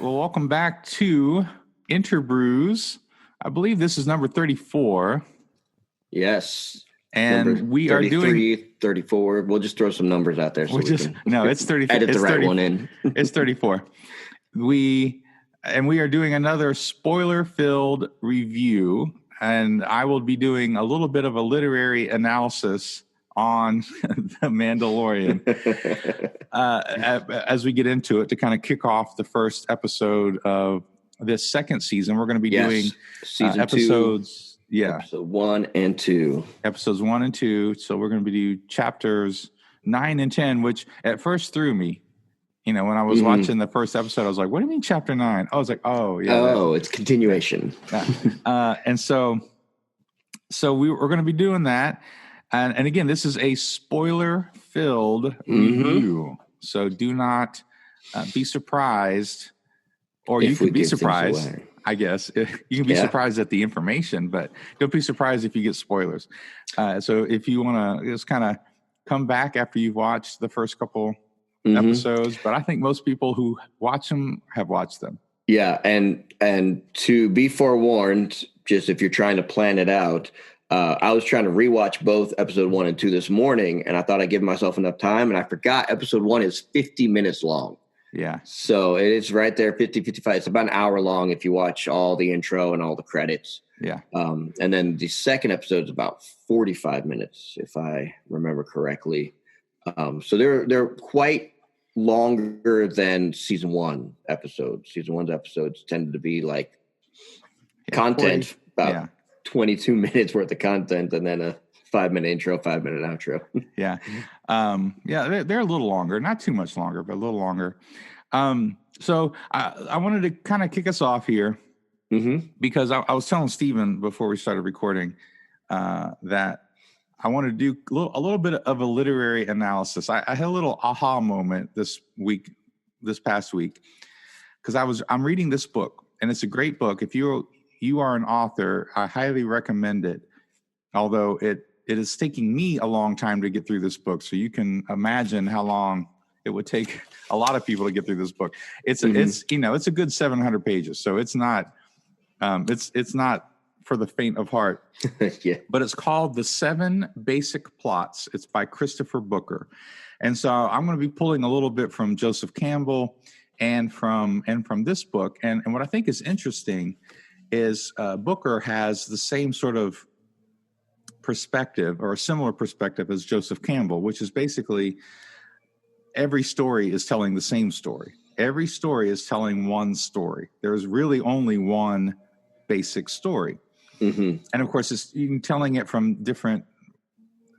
Well, welcome back to Interbrews. I believe this is number 34. Yes. And number we are doing 34. We'll just throw some numbers out there. It's 34. Edit it's the right 30, one in. It's 34. We are doing another spoiler-filled review, and I will be doing a little bit of a literary analysis on the Mandalorian as we get into it to kind of kick off the first episode of this second season. We're going to be doing season episodes. 2, episode 1 and 2. Episodes 1 and 2. So we're going to do chapters 9 and 10, which at first threw me. You know, when I was watching the first episode, I was like, what do you mean chapter 9? I was like, oh, yeah. Oh, it's continuation. And so we're going to be doing that. And again, this is a spoiler-filled review. So do not be surprised, or you can be surprised, I guess. You can be surprised at the information, but don't be surprised if you get spoilers. So if you want to just kind of come back after you've watched the first couple episodes, but I think most people who watch them have watched them. Yeah, and to be forewarned, just if you're trying to plan it out, I was trying to rewatch both episode 1 and 2 this morning, and I thought I'd give myself enough time, and I forgot episode 1 is 50 minutes long. Yeah. So it's right there, 50, 55. It's about an hour long if you watch all the intro and all the credits. Yeah. And then the second episode is about 45 minutes, if I remember correctly. So they're quite longer than season 1 episodes. Season 1's episodes tended to be like content, 40, about 22 minutes worth of content, and then a 5-minute intro, 5-minute outro. Yeah. They're a little longer, not too much longer, but a little longer. So I wanted to kind of kick us off here because I was telling Stephen before we started recording that I want to do a little bit of a literary analysis. I had a little aha moment this past week, because I'm reading this book, and it's a great book. If you are an author, I highly recommend it. Although it is taking me a long time to get through this book, so you can imagine how long it would take a lot of people to get through this book. It's a good 700 pages, so it's not for the faint of heart. Yeah. But it's called The 7 Basic Plots. It's by Christopher Booker. And so I'm going to be pulling a little bit from Joseph Campbell and from this book. And what I think is interesting is Booker has the same sort of perspective, or a similar perspective, as Joseph Campbell, which is basically every story is telling the same story. Every story is telling one story. There's really only one basic story. And of course, you can telling it from different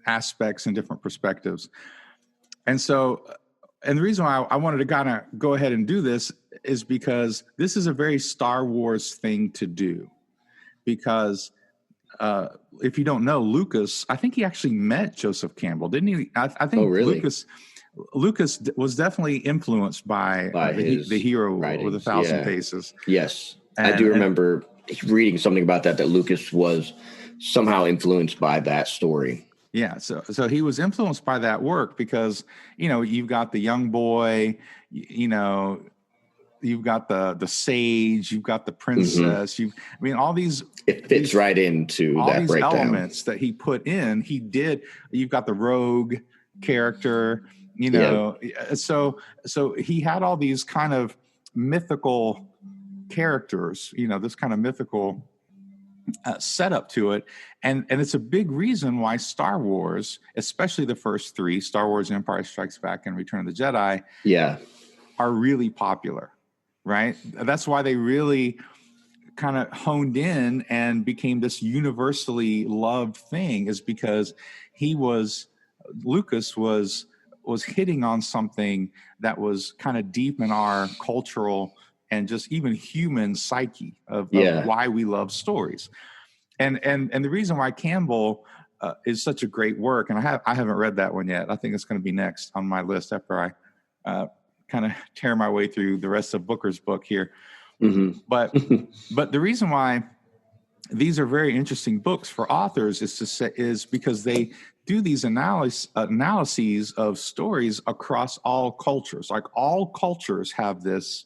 aspects and different perspectives. And so, and the reason why I wanted to kind of go ahead and do this is because this is a very Star Wars thing to do. Because if you don't know, Lucas, I think he actually met Joseph Campbell, didn't he? I think really? Lucas was definitely influenced by the hero writings. with 1,000 faces. Yes, I do remember reading something about that Lucas was somehow influenced by that story. Yeah, so he was influenced by that work because, you've got the young boy, you've got the sage, you've got the princess, all these. It fits right into all that these breakdown. Elements that he put in. He did. You've got the rogue character, So he had all these kind of mythical characters, this kind of mythical setup to it, and it's a big reason why Star Wars, especially the first 3, Star Wars, Empire Strikes Back, and Return of the Jedi, are really popular, right? That's why they really kind of honed in and became this universally loved thing, is because Lucas was hitting on something that was kind of deep in our cultural and just even human psyche of why we love stories. And the reason why Campbell is such a great work, and I haven't read that one yet. I think it's going to be next on my list after I kind of tear my way through the rest of Booker's book here. But the reason why these are very interesting books for authors is because they do these analyses of stories across all cultures. Like all cultures have this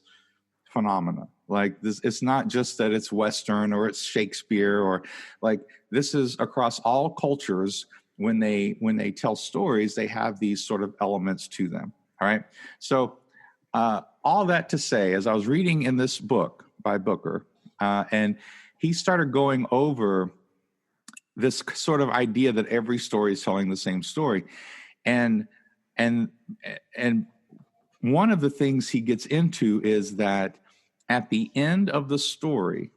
phenomena. Like this, it's not just that it's Western or it's Shakespeare, or like this is across all cultures. When they tell stories, they have these sort of elements to them. All right. So all that to say, as I was reading in this book by Booker, and he started going over this sort of idea that every story is telling the same story. And one of the things he gets into is that at the end of the story,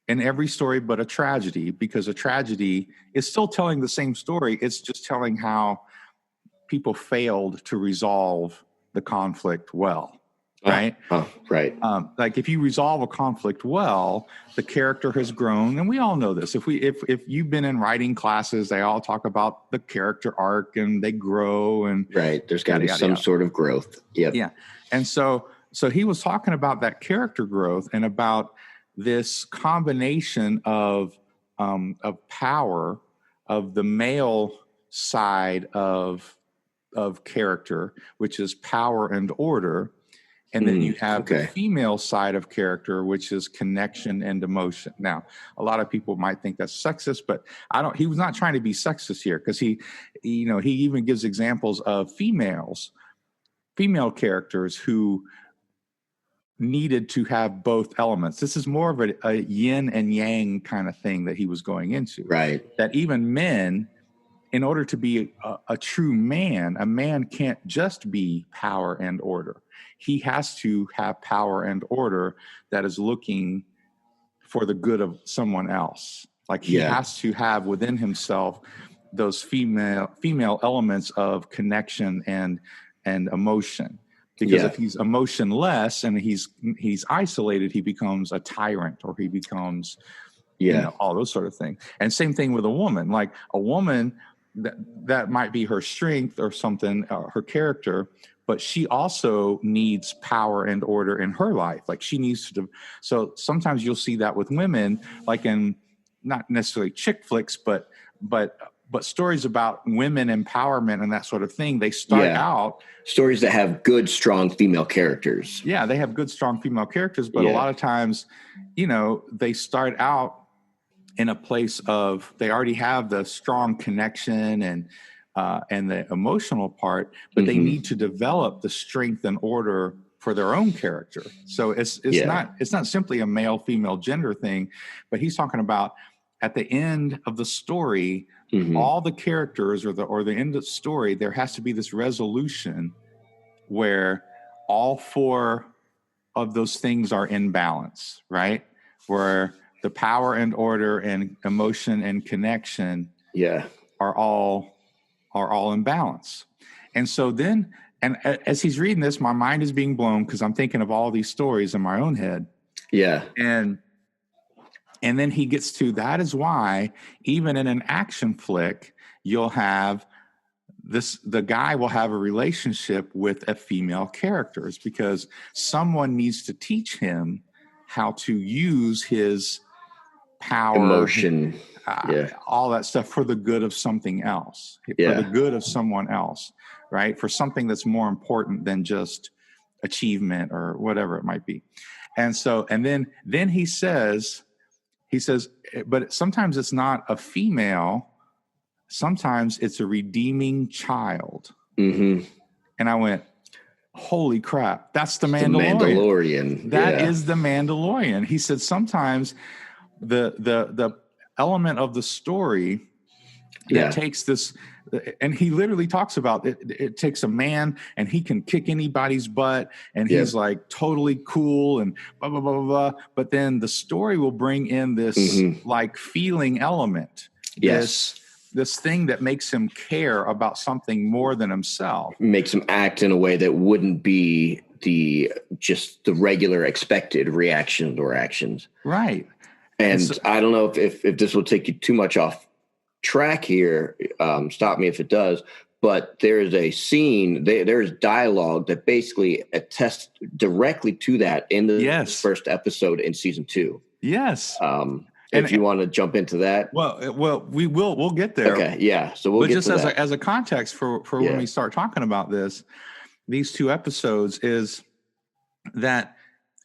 in every story but a tragedy, because a tragedy is still telling the same story, it's just telling how people failed to resolve the conflict well. Right. Right. Like if you resolve a conflict well, the character has grown, and we all know this. If you've been in writing classes, they all talk about the character arc and they grow, and right. There's got to be some sort of growth. Yep. Yeah. And so he was talking about that character growth and about this combination of power of the male side of character, which is power and order. And then you have the female side of character, which is connection and emotion. Now, a lot of people might think that's sexist, but he was not trying to be sexist here, because he even gives examples of female characters who needed to have both elements. This is more of a yin and yang kind of thing that he was going into. Right. That even men, in order to be a true man, a man can't just be power and order. He has to have power and order that is looking for the good of someone else. Like he has to have within himself those female elements of connection and emotion. Because if he's emotionless and he's isolated, he becomes a tyrant, or he becomes all those sort of things. And same thing with a woman. Like a woman, that might be her strength or something, her character, but she also needs power and order in her life. Like she needs to. So sometimes you'll see that with women, like in not necessarily chick flicks, but stories about women empowerment and that sort of thing. They start out stories that have good, strong female characters. Yeah, they have good, strong female characters, but a lot of times, they start out in a place of they already have the strong connection and the emotional part, but they need to develop the strength and order for their own character. So it's not simply a male female gender thing, but he's talking about at the end of the story, all the characters or the end of the story, there has to be this resolution where all four of those things are in balance, right? Where the power and order and emotion and connection are all in balance. And so then, and as he's reading this, my mind is being blown because I'm thinking of all these stories in my own head. Yeah. And then he gets to, that is why even in an action flick, you'll have the guy will have a relationship with a female character, is because someone needs to teach him how to use his power, emotion, all that stuff for the good of something else, for the good of someone else, right? For something that's more important than just achievement or whatever it might be. And so, and then he says, but sometimes it's not a female, sometimes it's a redeeming child. And I went, holy crap, that's the Mandalorian. That is the Mandalorian. He said sometimes the element of the story that takes this, and he literally talks about it. It takes a man and he can kick anybody's butt and he's like totally cool and blah, blah, blah, blah, blah. But then the story will bring in this like feeling element. This thing that makes him care about something more than himself. Makes him act in a way that wouldn't be the regular expected reaction or actions. Right. And so, I don't know if this will take you too much off track here. Stop me if it does. But there is a scene, there's dialogue that basically attests directly to that in the first episode in season 2. Yes. If you want to jump into that, we'll get there. Okay, yeah. So we'll get just to as that. as a context for when we start talking about these 2 episodes is that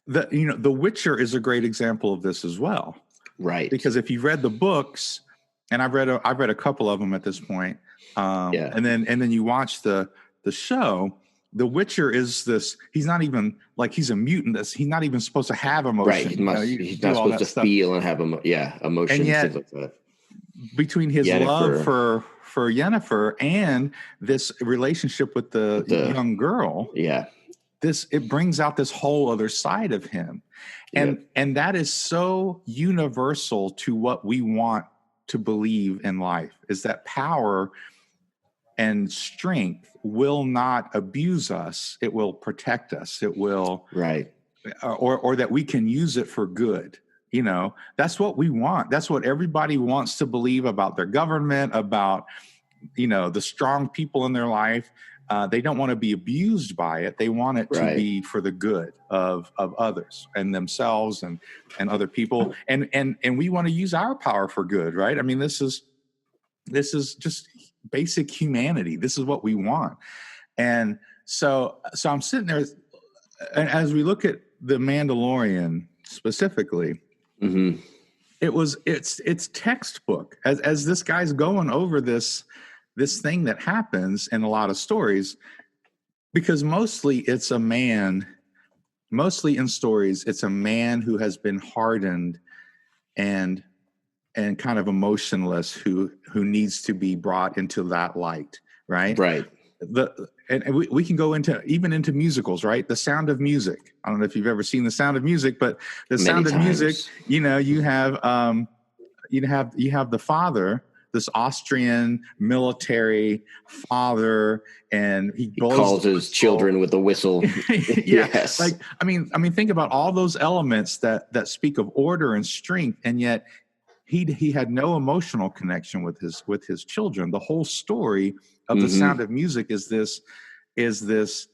The Witcher is a great example of this as well. Right. Because if you've read the books, and I've read a couple of them at this point, and then you watch the show. The Witcher is this. He's not even like he's a mutant. He's not even supposed to have emotion. Right. He's not supposed to feel and have emotions. And yet, things like that. Between his love for Yennefer and this relationship with the young girl, it brings out this whole other side of him, and that is so universal to what we want to believe in life, is that power and strength will not abuse us. It will protect us. It will, or that we can use it for good. That's what we want. That's what everybody wants to believe about their government, about, the strong people in their life. They don't want to be abused by it. They want it to be for the good of others and themselves and other people. And we want to use our power for good, right? I mean, this is just basic humanity. This is what we want. And so I'm sitting there, and as we look at the Mandalorian specifically, it's textbook as this guy's going over this thing that happens in a lot of stories, because mostly in stories, it's a man who has been hardened and kind of emotionless who needs to be brought into that light, right? Right. And we can go into musicals, right? The Sound of Music. I don't know if you've ever seen The Sound of Music, but The Sound of Music, you have the father, this Austrian military father, and he calls his children with a whistle. Yes. I mean, think about all those elements that speak of order and strength, and yet he had no emotional connection with his children. The whole story of The Sound of Music is this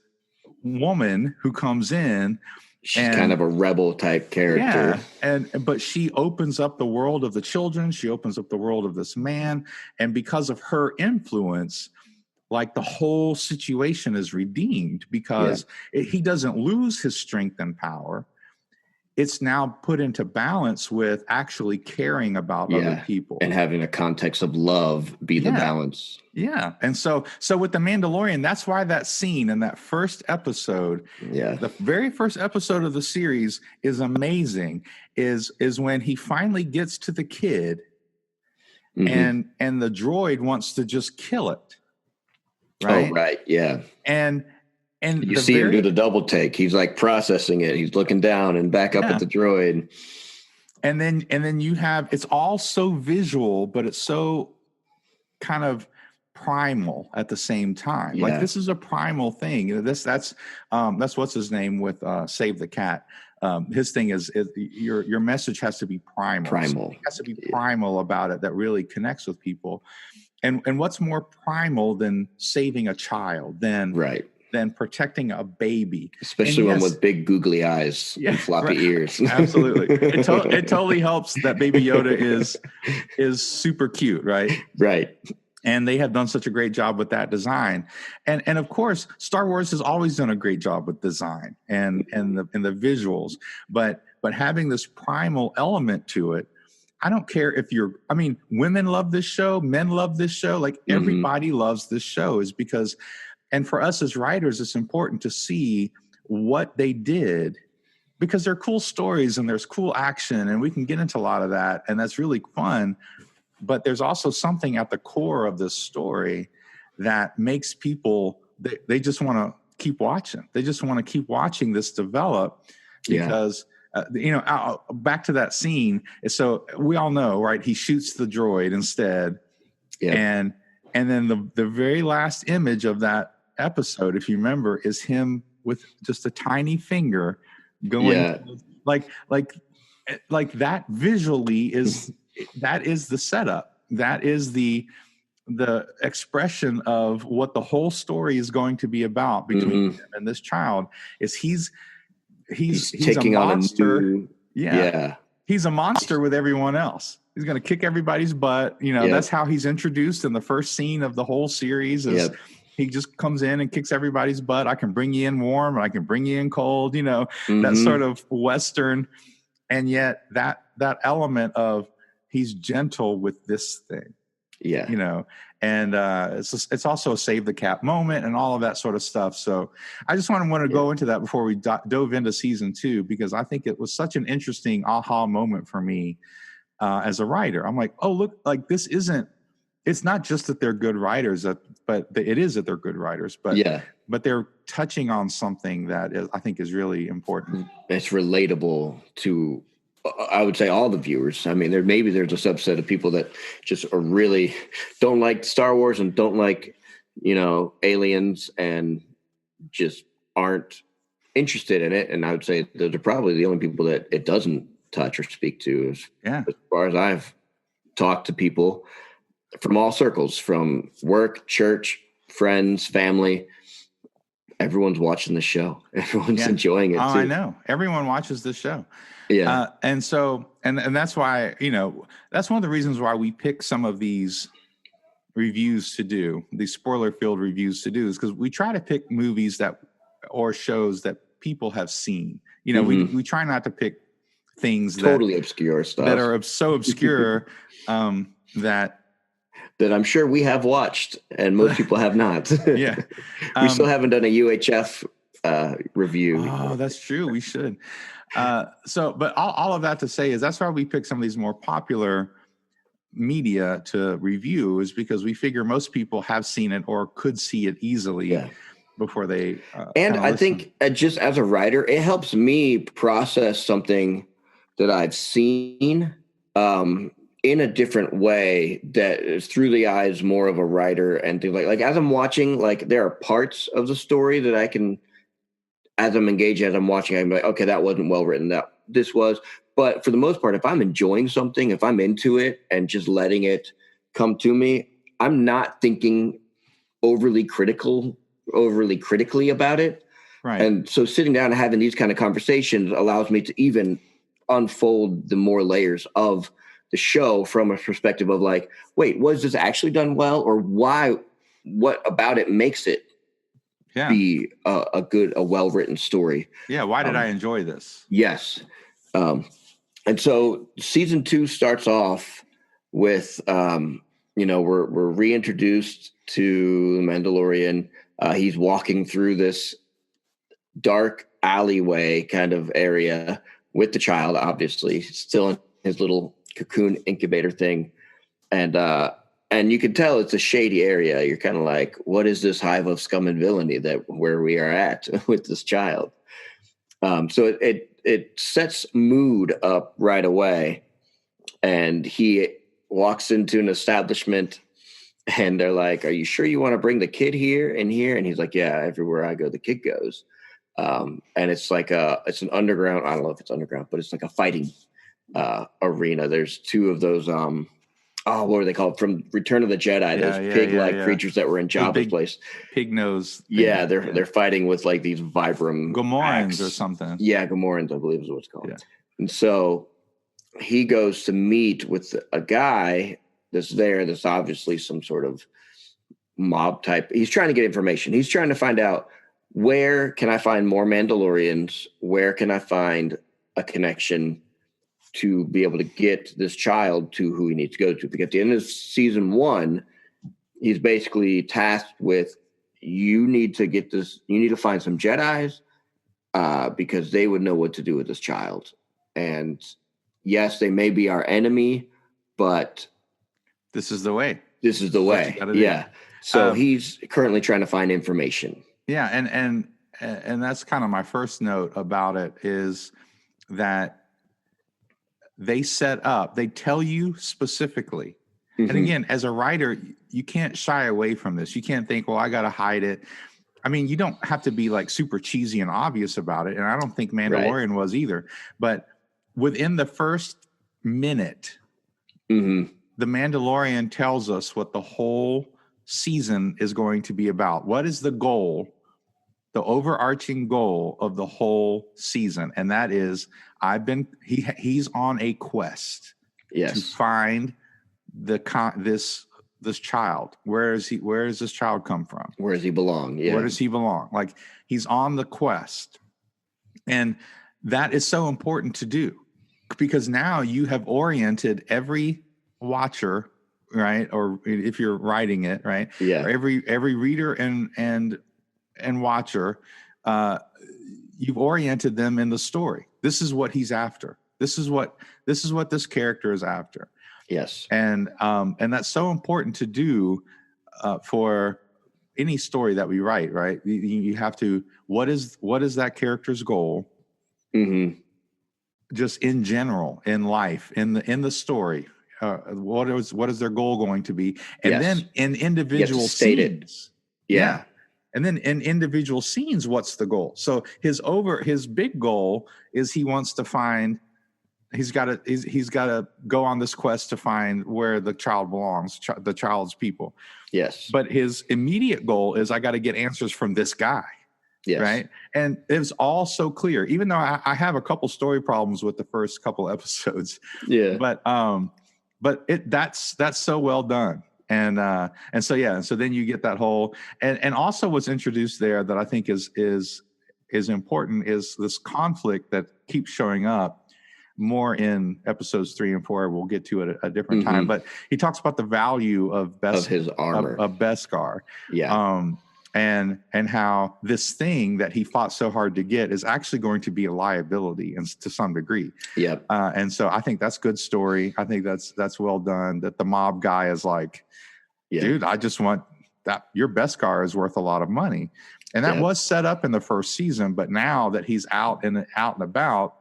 woman who comes in. She's kind of a rebel type character. Yeah, but she opens up the world of the children. She opens up the world of this man. And because of her influence, like the whole situation is redeemed, because he doesn't lose his strength and power. It's now put into balance with actually caring about other people. And having a context of love be the balance. Yeah. And so with The Mandalorian, that's why that scene in that first episode, the very first episode of the series is amazing, is when he finally gets to the kid and the droid wants to just kill it. Right? Oh, right. Yeah. And you see him do the double take. He's like processing it. He's looking down and back up at the droid. And then you have, it's all so visual, but it's so kind of primal at the same time. Like, this is a primal thing. That's what's his name with Save the Cat. His thing is your message has to be primal. Something has to be primal about it that really connects with people. And what's more primal than saving a child, than protecting a baby, especially one with big googly eyes and floppy ears. Absolutely. It totally helps that Baby Yoda is super cute, right? Right. And they have done such a great job with that design. And of course, Star Wars has always done a great job with design and the visuals, but having this primal element to it. I don't care if women love this show, men love this show, like everybody loves this show, is because, and for us as writers, it's important to see what they did, because they're cool stories and there's cool action, and we can get into a lot of that, and that's really fun. But there's also something at the core of this story that makes people, they just want to keep watching. They just want to keep watching this develop, because back to that scene. So we all know, right? He shoots the droid instead. Yeah. And then the very last image of that episode, if you remember, is him with just a tiny finger going like that. Visually that is the setup. That is the expression of what the whole story is going to be about between him and this child. Is he's taking a monster. On He's a monster with everyone else. He's going to kick everybody's butt. That's how he's introduced in the first scene of the whole series. He just comes in and kicks everybody's butt. I can bring you in warm and I can bring you in cold, you know, that sort of Western. And yet that element of he's gentle with this thing. Yeah. You know, and it's also a save the cap moment and all of that sort of stuff. So I just want to go into that before we dove into season 2, because I think it was such an interesting aha moment for me as a writer. I'm like, oh, look, like this isn't, it's not just that they're good writers, but it is that they're good writers, but they're touching on something that I think is really important. It's relatable to, I would say, all the viewers. I mean, there's a subset of people that just are really don't like Star Wars and don't like, you know, aliens and just aren't interested in it. And I would say those are probably the only people that it doesn't touch or speak to. As far as I've talked to people from all circles, from work, church, friends, family, everyone's watching the show. Everyone's enjoying it too. I know. Everyone watches this show. Yeah. And so, and that's why, you know, that's one of the reasons why we pick some of these reviews to do, these spoiler-filled reviews to do, is because we try to pick movies or shows that people have seen. You know, we try not to pick things totally obscure stuff that are so obscure that I'm sure we have watched and most people have not. Yeah. We still haven't done a UHF review. Oh, that's true. We should. But all of that to say is that's why we pick some of these more popular media to review, is because we figure most people have seen it or could see it easily before they. And I think just as a writer, it helps me process something that I've seen in a different way that is through the eyes more of a writer, and things like as I'm watching, like there are parts of the story that I can, as I'm engaged, as I'm watching, I'm like, okay, that wasn't well written. That this was, but for the most part, if I'm enjoying something, if I'm into it and just letting it come to me, I'm not thinking overly critically about it. Right. And so sitting down and having these kind of conversations allows me to even unfold the more layers of the show from a perspective of like, wait, was this actually done well, or why? What about it makes it be a well-written story? Yeah. Why did I enjoy this? Yes. And so season 2 starts off with, you know, we're reintroduced to the Mandalorian. He's walking through this dark alleyway kind of area with the child, obviously still in his little cocoon incubator thing. And you can tell it's a shady area. You're kind of like, what is this hive of scum and villainy where we are at with this child? So it sets mood up right away. And he walks into an establishment and they're like, are you sure you want to bring the kid here and here? And he's like, yeah, everywhere I go, the kid goes. And it's like it's an underground, I don't know if it's underground, but it's like a fighting arena. There's 2 of those, what were they called? From Return of the Jedi, those pig-like creatures that were in Jabba's place. Pig nose thing. Yeah, they're fighting with like these Vibram Gamorreans or something. Yeah, Gamorreans, I believe is what it's called. Yeah. And so he goes to meet with a guy that's obviously some sort of mob type. He's trying to get information. He's trying to find out, where can I find more Mandalorians? Where can I find a connection to be able to get this child to who he needs to go to? Because at the end of season 1, he's basically tasked with, you need to get this, you need to find some Jedis because they would know what to do with this child. And yes, they may be our enemy, but this is the way. This is the way. Yeah. So he's currently trying to find information. Yeah. And that's kind of my first note about it, is that they tell you specifically. And again, as a writer, you can't shy away from this. You can't think, well, I got to hide it. I mean, you don't have to be like super cheesy and obvious about it. And I don't think Mandalorian was either. But within the first minute, the Mandalorian tells us what the whole season is going to be about. What is the goal, the overarching goal of the whole season? And that is, he's on a quest to find this this child? Where does this child come from? Where does he belong? Yeah. Where does he belong? Like, he's on the quest. And that is so important to do, because now you have oriented every watcher, right? Or if you're writing it, right? Yeah. Or every reader and watcher, you've oriented them in the story. This is what he's after. This is what this character is after. Yes. And that's so important to do for any story that we write, right? You have to, what is that character's goal? Mm-hmm. Just in general, in life, in the story, what is their goal going to be? And then in individual scenes, yeah. And then in individual scenes, what's the goal? So his big goal is he wants to find. He's got to go on this quest to find where the child belongs, the child's people. Yes. But his immediate goal is, I got to get answers from this guy. Yes. Right. And it was all so clear, even though I have a couple story problems with the first couple episodes. Yeah. But that's so well done. And so then you get that whole, and also what's introduced there that I think is important is this conflict that keeps showing up more in episodes 3 and 4. We'll get to it at a different time, but he talks about the value of his armor, of Beskar. Yeah. And how this thing that he fought so hard to get is actually going to be a liability, and to some degree. Yep. And so I think that's good story. I think that's well done. That the mob guy is like, dude, I just want that. Your Beskar is worth a lot of money, and that was set up in the first season. But now that he's out and about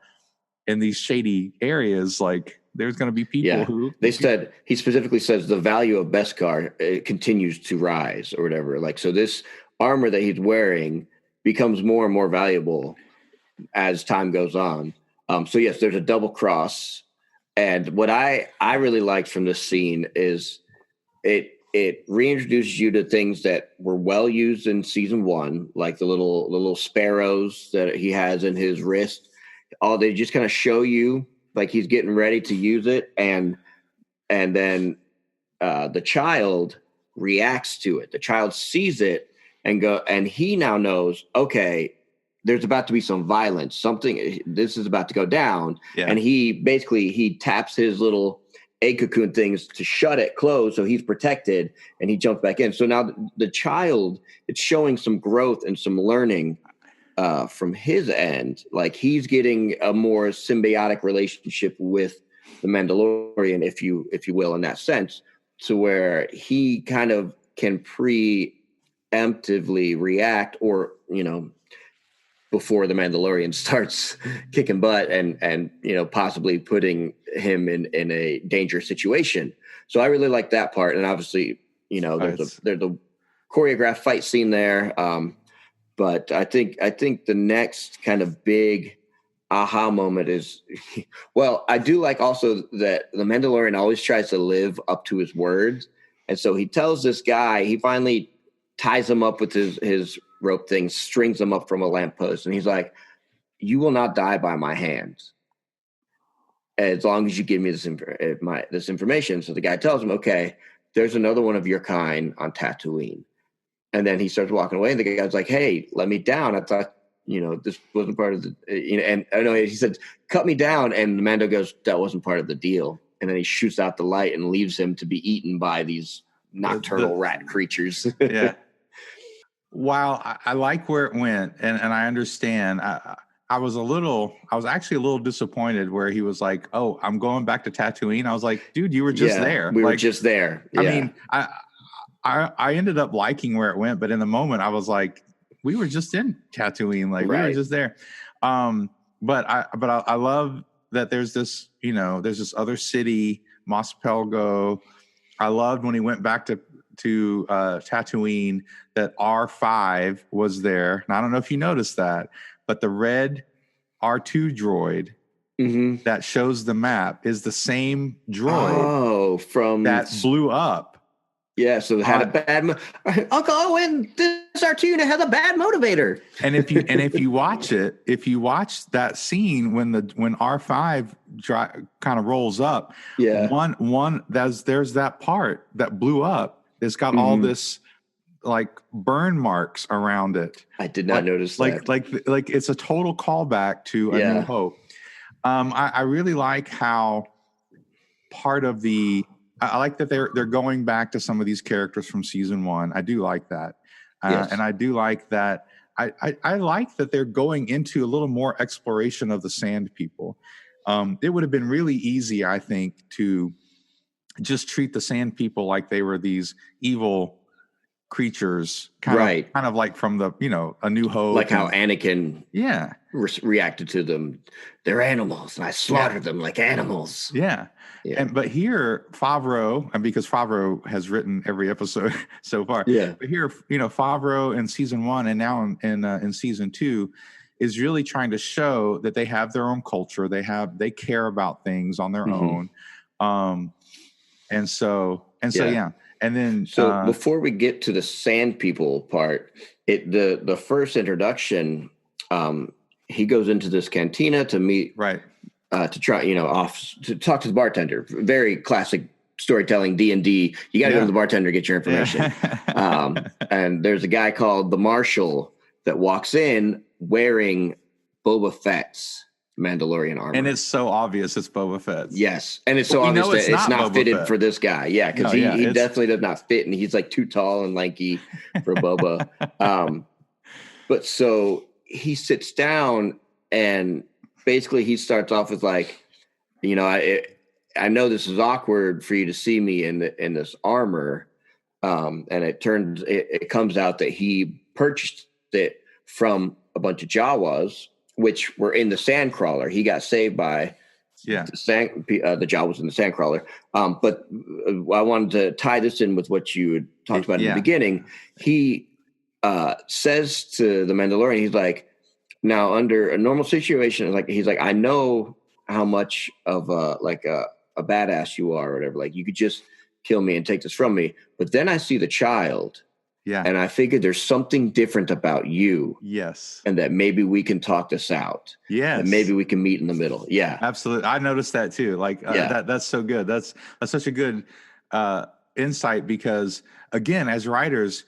in these shady areas, like, there's going to be people who he specifically says the value of Beskar continues to rise or whatever. Like, so this armor that he's wearing becomes more and more valuable as time goes on. So yes, there's a double cross. And what I really liked from this scene is it reintroduces you to things that were well used in season 1, like the little sparrows that he has in his wrist. They just kind of show you like he's getting ready to use it, and then the child reacts to it. The child sees it and he now knows, okay, there's about to be some violence. This is about to go down. Yeah. And he taps his little egg cocoon things to shut it closed, so he's protected, and he jumps back in. So now the child, it's showing some growth and some learning from his end. Like, he's getting a more symbiotic relationship with the Mandalorian, if you will, in that sense, to where he kind of can preemptively react, or, before the Mandalorian starts kicking butt and possibly putting him in a dangerous situation. So I really like that part. And obviously, there's a choreographed fight scene there. But I think the next kind of big aha moment is, well, I do like also that the Mandalorian always tries to live up to his words. And so he tells this guy, he finally ties him up with his rope thing, strings him up from a lamppost. And he's like, you will not die by my hands as long as you give me this information. So the guy tells him, okay, there's another one of your kind on Tatooine. And then he starts walking away, and the guy's like, hey, let me down. I thought, this wasn't part of the, and I know he said, cut me down. And the Mando goes, that wasn't part of the deal. And then he shoots out the light and leaves him to be eaten by these nocturnal rat creatures. Yeah. While I like where it went, and I understand, I was actually a little disappointed where he was like, oh, I'm going back to Tatooine. I was like, dude, you were just there. We were just there. Yeah. I mean, I ended up liking where it went, but in the moment I was like, we were just in Tatooine, like we were just there. But I love that there's this other city, Mos Pelgo. I loved when he went back to Tatooine that R5 was there. And I don't know if you noticed that, but the red R2 droid that shows the map is the same droid from that blew up Yeah, so it had a bad Uncle Owen, this Artuna has a bad motivator. And if you watch that scene when R5 kind of rolls up, there's that part that blew up. It's got all this like burn marks around it. I did not notice that. Like it's a total callback to A New Hope. I really like how part of I like that they're going back to some of these characters from season 1. I do like that. And I do like that. I like that they're going into a little more exploration of the Sand People. It would have been really easy, I think, to just treat the Sand People like they were these evil creatures, kind of like from the, A New Hope, like how Anakin reacted to them. They're animals, and I slaughtered them like animals. But here Favreau, and because Favreau has written every episode so far, but here Favreau in season 1 and now in season 2 is really trying to show that they have their own culture. They care about things on their own, and so And then, before we get to the Sand People part, the first introduction, he goes into this cantina to meet, to try, to talk to the bartender. Very classic storytelling, D&D. You got to go to the bartender to get your information. And there's a guy called the Marshal that walks in wearing Boba Fett's Mandalorian armor, and it's so obvious it's Boba Fett. Yes, and it's so obvious that it's not fitted for this guy. Yeah, because he definitely does not fit, and he's like too tall and lanky for Boba. But so he sits down, and basically he starts off with like, I know this is awkward for you to see me in this armor, and it comes out that he purchased it from a bunch of Jawas, which were in the Sandcrawler. He got saved by the Jawas in the Sandcrawler. But I wanted to tie this in with what you had talked about in the beginning. He says to the Mandalorian, he's like, now under a normal situation, he's like, I know how much of a badass you are or whatever. Like, you could just kill me and take this from me. But then I see the child. Yeah. And I figured there's something different about you. Yes. And that maybe we can talk this out. Yes. And maybe we can meet in the middle. Yeah. Absolutely. I noticed that too. That's so good. That's such a good insight, because again, as writers,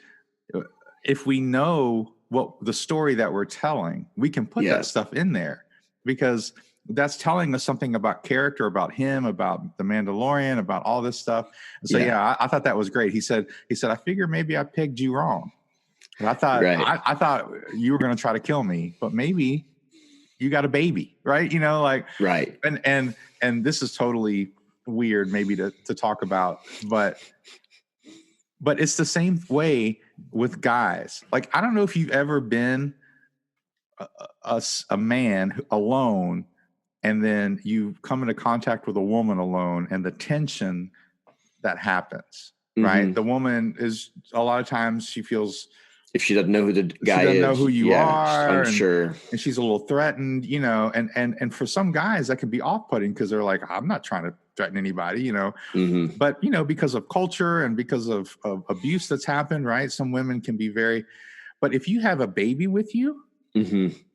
if we know what the story that we're telling, we can put that stuff in there, because that's telling us something about character, about him, about the Mandalorian, about all this stuff. And so, I thought that was great. He said, I figure maybe I pegged you wrong. And I thought, I thought you were going to try to kill me, but maybe you got a baby, right? Right. And this is totally weird maybe to talk about, but it's the same way with guys. Like, I don't know if you've ever been a man alone, and then you come into contact with a woman alone, and the tension that happens, right? The woman is, a lot of times she feels, if she doesn't know who the guy is, she doesn't know who you are, I'm sure. And she's a little threatened, and for some guys that can be off-putting, because they're like, I'm not trying to threaten anybody, but because of culture and because of abuse that's happened, right? Some women can be but if you have a baby with you,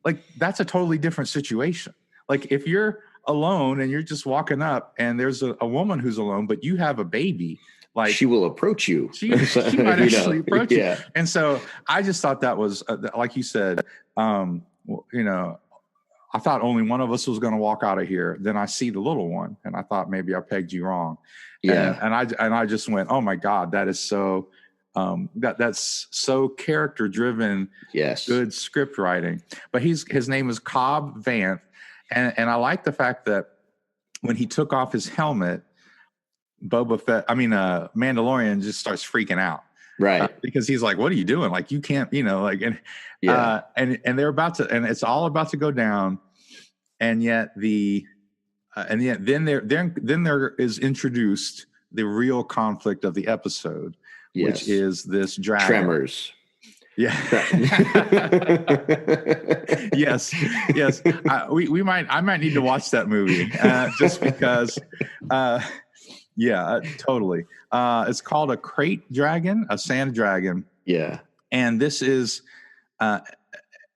like, that's a totally different situation. Like, if you're alone and you're just walking up and there's a woman who's alone, but you have a baby, like, she will approach you. She might actually approach you. And so I just thought that was, like you said, I thought only one of us was going to walk out of here. Then I see the little one, and I thought maybe I pegged you wrong. Yeah. And I just went, oh my God, that is so, that's so character driven. Yes. Good script writing. But his name is Cobb Vanth. And I like the fact that when he took off his helmet, Mandalorian just starts freaking out. Right. Because he's like, what are you doing? Like, you can't, and they're about to, and it's all about to go down. And yet then there is introduced the real conflict of the episode, which is this dragon. Tremors. Yeah. yes. I might need to watch that movie just because Yeah, totally. It's called a crate dragon, a sand dragon. Yeah. And this is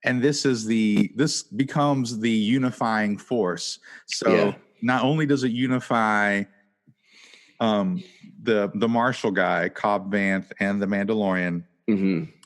this becomes the unifying force. So not only does it unify the Marshall guy, Cobb Vanth, and the Mandalorian,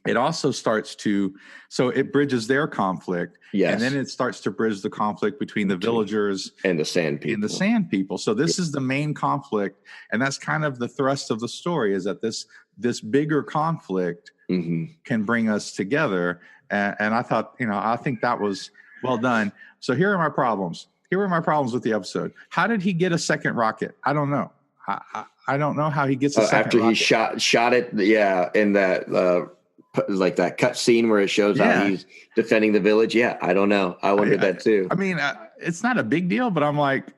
it also starts to, so it bridges their conflict. Yes. And then it starts to bridge the conflict between the villagers and the sand people. So this is the main conflict. And that's kind of the thrust of the story, is that this bigger conflict can bring us together. And I thought, I think that was well done. So here are my problems. Here were my problems with the episode. How did he get a second rocket? I don't know. I don't know how he gets a second after rocket. He shot it. Yeah. In that, like that cut scene where it shows how he's defending the village. Yeah. I don't know. I wondered that too. I mean, it's not a big deal, but I'm like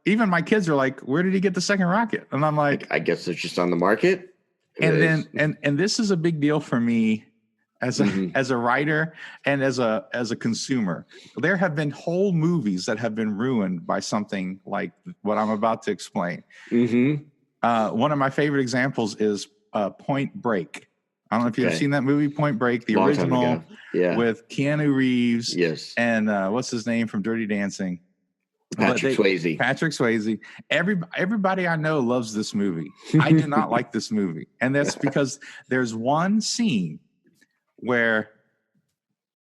even my kids are like, where did he get the second rocket? And I'm like, I guess it's just on the market. And this is a big deal for me as a writer and as a consumer. There have been whole movies that have been ruined by something like what I'm about to explain. One of my favorite examples is Point Break. I don't know if you've seen that movie, Point Break, the original, with Keanu Reeves. Yes. And what's his name from Dirty Dancing? Patrick Swayze. Everybody I know loves this movie. I do not like this movie. And that's because there's one scene where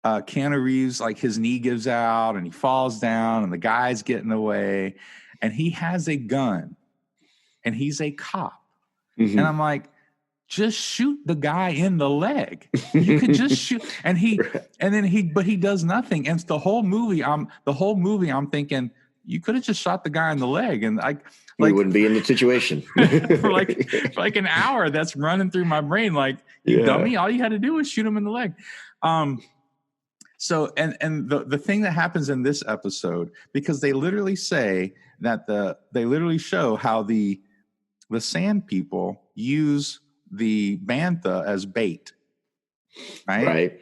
Keanu Reeves, like his knee gives out and he falls down and the guy's getting away and he has a gun and he's a cop. And I'm like, just shoot the guy in the leg. You could just shoot. And but he does nothing. And the whole movie I'm thinking, you could have just shot the guy in the leg. And we wouldn't be in the situation. for like an hour, that's running through my brain. Like, you dummy, all you had to do was shoot him in the leg. So, and the thing that happens in this episode, because they literally say that they literally show how the sand people use the bantha as bait, right?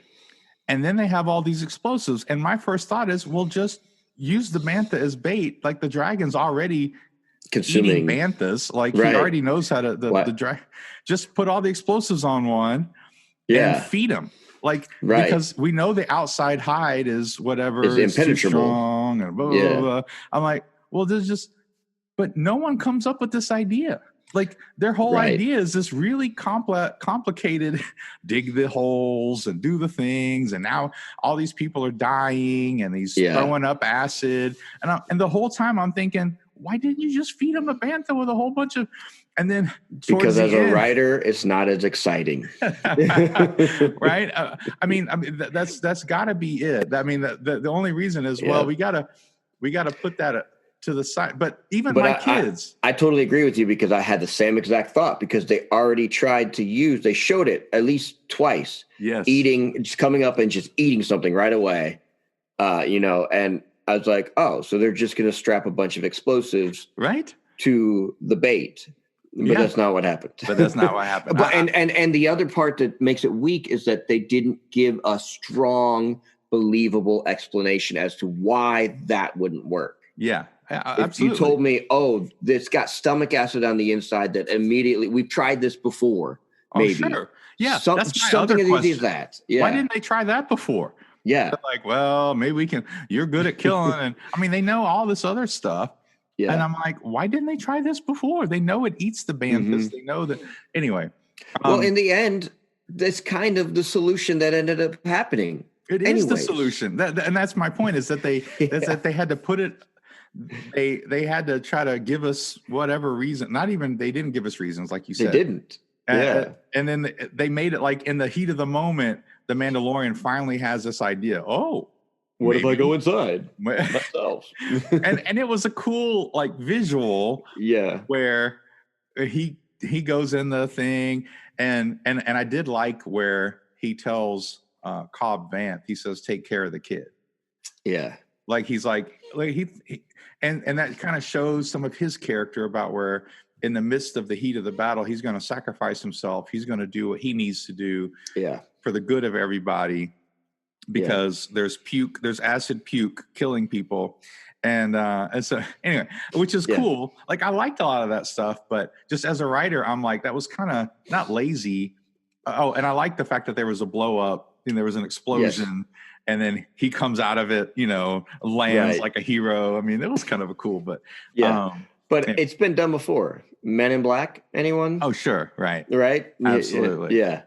And then they have all these explosives. And my first thought is, well, just use the bantha as bait. Like the dragon's already consuming banthas. Like he already knows how to, just put all the explosives on one and feed them. Like, because we know the outside hide is whatever is impenetrable, too strong and blah, blah, blah. I'm like, well, but no one comes up with this idea. Like their whole idea is this really complicated, dig the holes and do the things. And now all these people are dying and he's throwing up acid. And the whole time I'm thinking, why didn't you just feed him a bantha with a whole bunch of, and then because as a writer, it's not as exciting. Right. I mean, that's gotta be it. I mean, the only reason is, well, we gotta put that to the side. But my kids. I totally agree with you, because I had the same exact thought, because they already tried to they showed it at least twice. Yes. Just coming up and just eating something right away. And I was like, oh, so they're just going to strap a bunch of explosives to the bait. But that's not what happened. And the other part that makes it weak is that they didn't give a strong, believable explanation as to why that wouldn't work. Yeah. Absolutely. If you told me, oh, it's got stomach acid on the inside, that immediately we've tried this before. Maybe. Oh, sure. Yeah. That's something as easy as that. Yeah. Why didn't they try that before? Yeah. They're like, well, maybe we can, you're good at killing. And I mean, they know all this other stuff. Yeah. And I'm like, why didn't they try this before? They know it eats the banthas. They know that. Anyway. Well, in the end, that's kind of the solution that ended up happening. It is the solution. And that's my point, is that that they had to put it, they had to try to give us whatever reason. Not even, they didn't give us reasons, like you said. They didn't. And then they made it like in the heat of the moment, the Mandalorian finally has this idea. Oh, what if I go inside myself? and it was a cool like visual. Yeah. Where he goes in the thing and I did like where he tells Cobb Vanth, he says, take care of the kid. Yeah. Like he's like and that kind of shows some of his character about where in the midst of the heat of the battle, he's going to sacrifice himself. He's going to do what he needs to do for the good of everybody, because there's acid puke killing people. And so anyway, which is cool. Like I liked a lot of that stuff, but just as a writer, I'm like, that was kind of not lazy. Oh, and I like the fact that there was a blow up and there was an explosion, and then he comes out of it, lands like a hero. I mean, it was kind of a cool, but but it's been done before. Men in Black, anyone? Oh, sure, right, absolutely, yeah.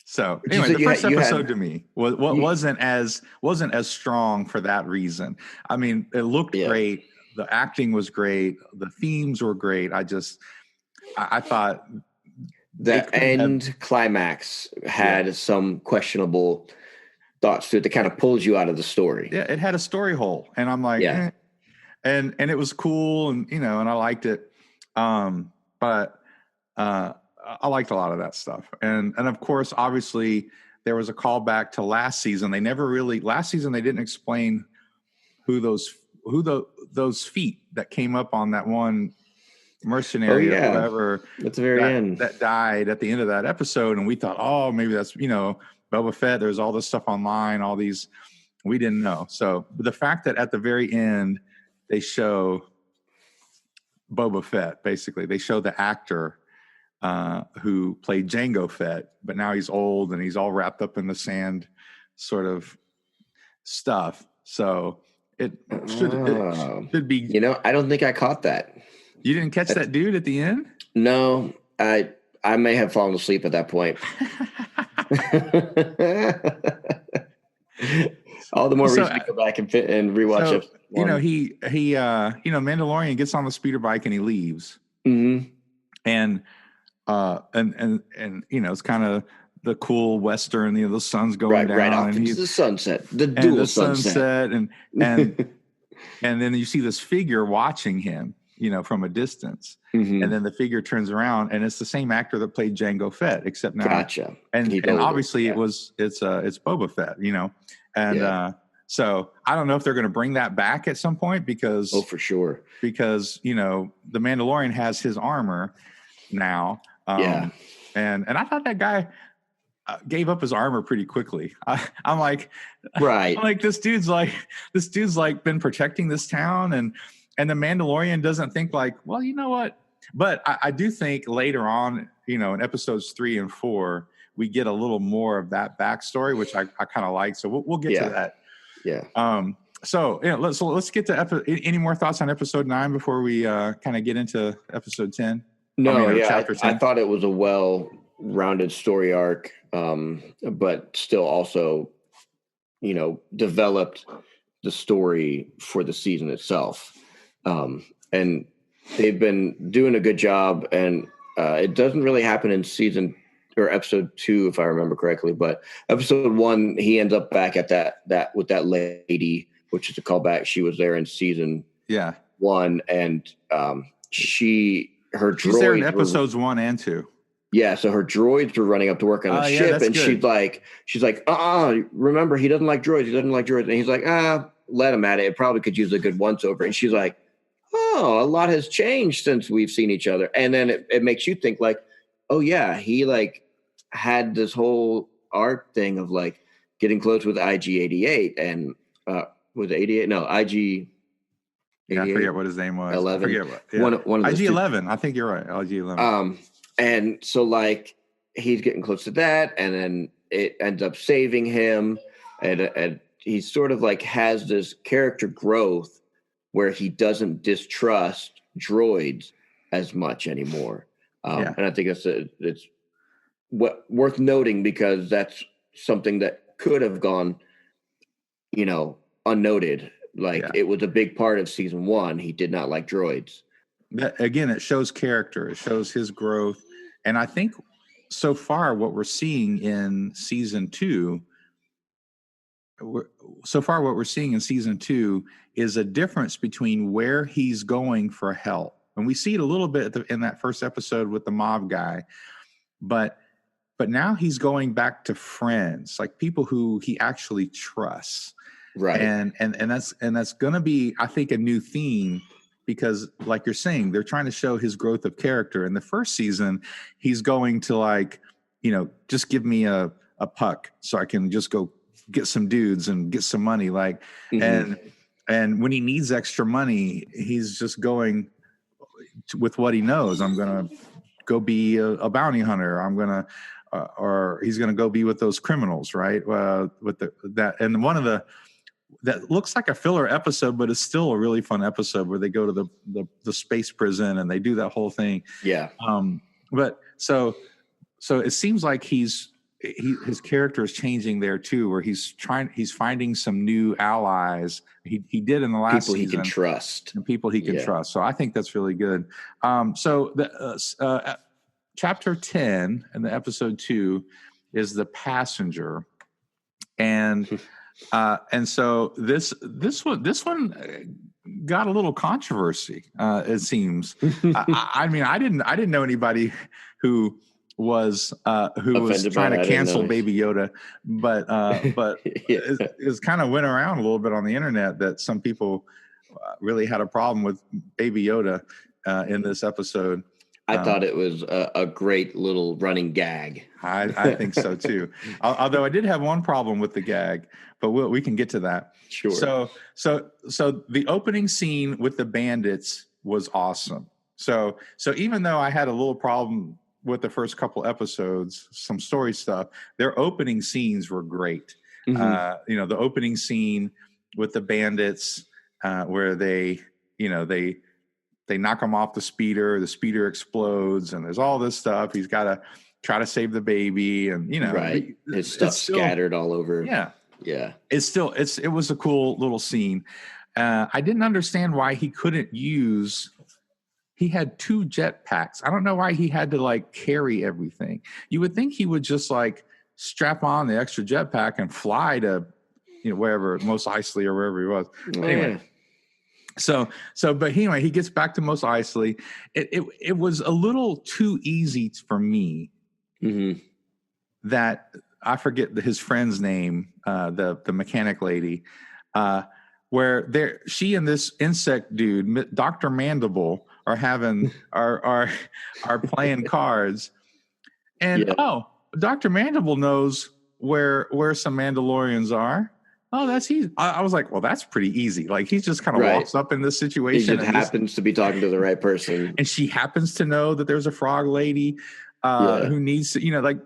So anyway, the first episode to me wasn't as strong for that reason. I mean, it looked great. The acting was great. The themes were great. I thought the end climax had some questionable thoughts to it that kind of pulls you out of the story. Yeah, it had a story hole, and I'm like, and it was cool, and and I liked it. But I liked a lot of that stuff, and of course, obviously, there was a callback to last season. Last season they didn't explain who those feet that came up on that one mercenary or whatever at the very end that died at the end of that episode, and we thought, oh, maybe that's Boba Fett. There's all this stuff online, all these we didn't know. So the fact that at the very end they show Boba Fett, basically they show the actor who played Jango Fett, but now he's old and he's all wrapped up in the sand sort of stuff. So it should be. I don't think I caught that. You didn't catch that dude at the end? No, I may have fallen asleep at that point. All the more reason to go back and rewatch it. He Mandalorian gets on the speeder bike and he leaves. Mm-hmm. And it's kind of the cool Western, the sun's going down. Right off into the sunset, the dual sunset. And then you see this figure watching him, from a distance. Mm-hmm. And then the figure turns around and it's the same actor that played Jango Fett, except now. Gotcha. And obviously it's Boba Fett, and so I don't know if they're going to bring that back at some point because for sure, because the Mandalorian has his armor now. And I thought that guy gave up his armor pretty quickly. I'm like, right. I'm like, this dude's been protecting this town, and the Mandalorian doesn't think like, well, you know what? But I do think later on, in episodes 3 and 4, we get a little more of that backstory, which I kind of like. So we'll get to that. Yeah. So let's get to any more thoughts on episode 9 before we kind of get into episode 10. Chapter 10. I thought it was a well-rounded story arc, but still also, developed the story for the season itself. And they've been doing a good job, and it doesn't really happen in season or episode 2, if I remember correctly, but episode 1, he ends up back at that with that lady, which is a callback. She was there in season 1, and she's there in episodes 1 and 2. Yeah, so her droids were running up to work on the ship, and good. she's like, remember, he doesn't like droids. And he's like, let him at it. It probably could use a good once over. And she's like, oh, a lot has changed since we've seen each other. And then it makes you think like, oh yeah, he like had this whole art thing of like getting close with IG-88 and was it 88? No, IG. Yeah, I forget what his name was. 11. I forget what. Yeah. One of IG-11. I think you're right. IG-11. And so like he's getting close to that, and then it ends up saving him, and he sort of like has this character growth where he doesn't distrust droids as much anymore. And I think it's worth noting because that's something that could have gone, unnoted. Like it was a big part of season 1. He did not like droids. Again, it shows character. It shows his growth. And I think so far what we're seeing in season 2 is a difference between where he's going for help. And we see it a little bit in that first episode with the mob guy. But now he's going back to friends, like people who he actually trusts. Right. And that's going to be, I think, a new theme, because like you're saying, they're trying to show his growth of character. In the first season, he's going to like, just give me a puck so I can just go get some dudes and get some money. Like, and when he needs extra money, he's just going with what he knows. I'm going to go be a bounty hunter. I'm going to, or he's going to go be with those criminals, right? With that. And one of that looks like a filler episode, but it's still a really fun episode where they go to the space prison and they do that whole thing. Yeah. But so it seems like his character is changing there too, where he's finding some new allies. He did in the last people season, he can trust, and people he can trust. So I think that's really good. So the chapter 10 and the episode 2 is The Passenger, and so this one got a little controversy. It seems. I mean, I didn't know anybody who was trying to cancel Baby Yoda, but it's kind of went around a little bit on the internet that some people really had a problem with Baby Yoda in this episode. I thought it was a great little running gag. I think so too. Although I did have one problem with the gag, but we can get to that. Sure. So the opening scene with the bandits was awesome. So even though I had a little problem with the first couple episodes, some story stuff, their opening scenes were great. The opening scene with the bandits where they knock him off the speeder explodes, and there's all this stuff. He's got to try to save the baby, and right. His stuff scattered all over. Yeah. It was a cool little scene. I didn't understand why he couldn't use. He had 2 jetpacks. I don't know why he had to like carry everything. You would think he would just like strap on the extra jetpack and fly to, wherever, Mos Eisley or wherever he was. Anyway. But anyway, he gets back to Mos Eisley. It was a little too easy for me. That I forget his friend's name, the mechanic lady, where she and this insect dude, Dr. Mandible, are playing cards, and Dr. Mandible knows where some Mandalorians are. Oh, that's easy. I was like, well, that's pretty easy. Like, he just kind of walks up in this situation. He just happens to be talking to the right person. And she happens to know that there's a frog lady who needs to,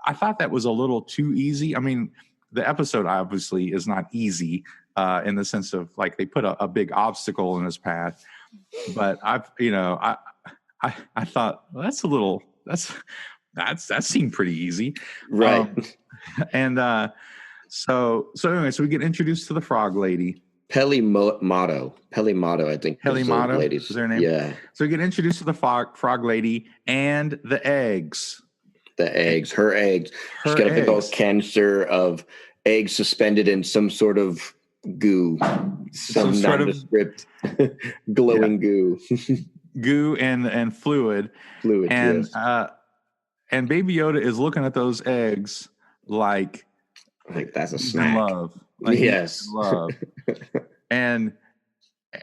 I thought that was a little too easy. I mean, the episode obviously is not easy in the sense of like they put a big obstacle in his path. But I thought, well, that seemed pretty easy. Right. So anyway, we get introduced to the frog lady. Pelimoto, I think. Pelimoto is their name. Yeah. So we get introduced to the frog lady and the eggs. Her eggs. She's got a big old canister of eggs suspended in some sort of goo, some nondescript glowing goo. Goo and fluid. And and Baby Yoda is looking at those eggs like that's a snack. Love. Love. And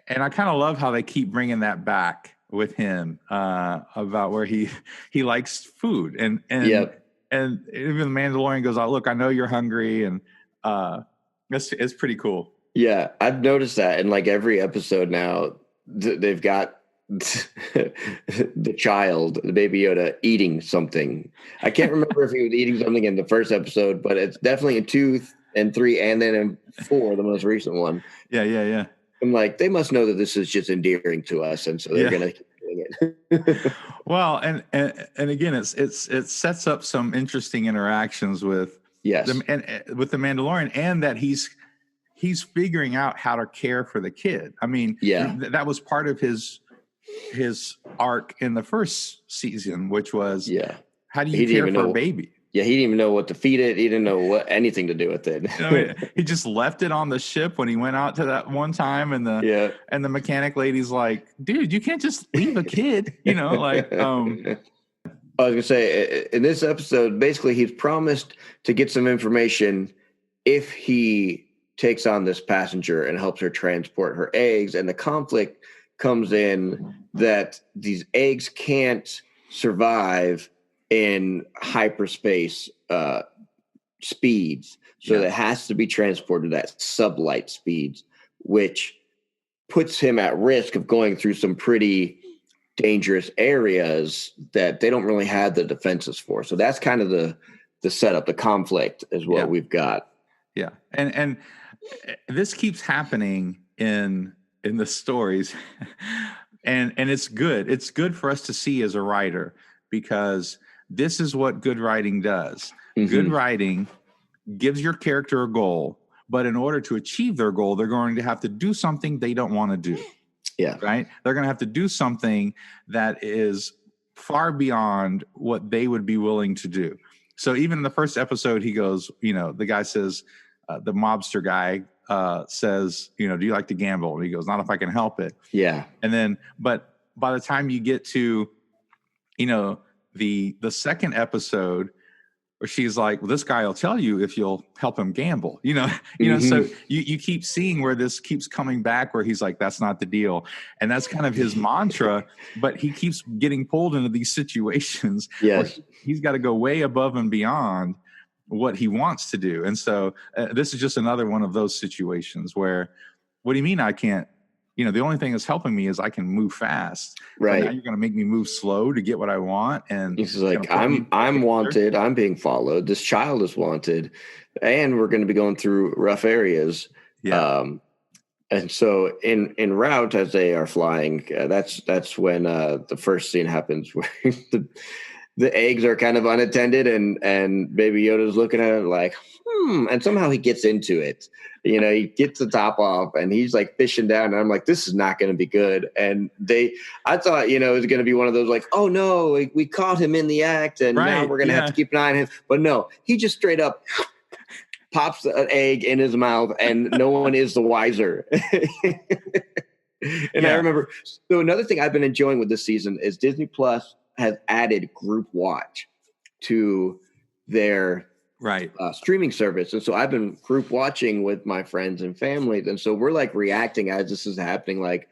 I kind of love how they keep bringing that back with him about where he likes food and even the Mandalorian goes out, look, I know you're hungry, and it's pretty cool. Yeah, I've noticed that in like every episode now, they've got the child, the Baby Yoda, eating something. I can't remember if he was eating something in the first episode, but it's definitely in 2 and 3, and then in 4, the most recent one. Yeah. I'm like, they must know that this is just endearing to us, and so they're gonna keep doing it. Well, and again, it sets up some interesting interactions with with the Mandalorian, and that he's figuring out how to care for the kid. I mean, that was part of his arc in the first season, which was how do you care for a baby? Yeah, he didn't even know what to feed it. He didn't know anything to do with it. He just left it on the ship when he went out to that one time, and the mechanic lady's like, "Dude, you can't just leave a kid." I was gonna say, in this episode, basically, he's promised to get some information if he takes on this passenger and helps her transport her eggs, and the conflict comes in that these eggs can't survive in hyperspace speeds. So it has to be transported at sublight speeds, which puts him at risk of going through some pretty dangerous areas that they don't really have the defenses for. So that's kind of the setup, the conflict is what we've got. Yeah. And this keeps happening in the stories. and it's good. It's good for us to see as a writer, because this is what good writing does. Mm-hmm. Good writing gives your character a goal, but in order to achieve their goal, they're going to have to do something they don't want to do. Yeah. Right. They're going to have to do something that is far beyond what they would be willing to do. So even in the first episode, he goes, the guy says, the mobster guy says, do you like to gamble? And he goes, not if I can help it. Yeah. And then, but by the time you get to, the second episode, where she's like, well, this guy will tell you if you'll help him gamble, Mm-hmm. So you keep seeing where this keeps coming back, where he's like, that's not the deal. And that's kind of his mantra, but he keeps getting pulled into these situations. Yes. Where he's got to go way above and beyond what he wants to do. And so this is just another one of those situations where, what do you mean I can't? The only thing that's helping me is I can move fast. Right. So now you're going to make me move slow to get what I want. And he's like, I'm wanted. I'm being followed. This child is wanted, and we're going to be going through rough areas. Yeah. And so in route as they are flying, that's when the first scene happens, where the eggs are kind of unattended, and Baby Yoda's looking at it like, and somehow he gets into it. He gets the top off and he's like fishing down, and I'm like, this is not going to be good. And I thought, it was going to be one of those like, oh no, we caught him in the act, and now we're going to have to keep an eye on him. But no, he just straight up pops an egg in his mouth, and no one is the wiser. And I remember, so another thing I've been enjoying with this season is Disney Plus has added group watch to their streaming service. And so I've been group watching with my friends and families. And so we're like reacting as this is happening, like,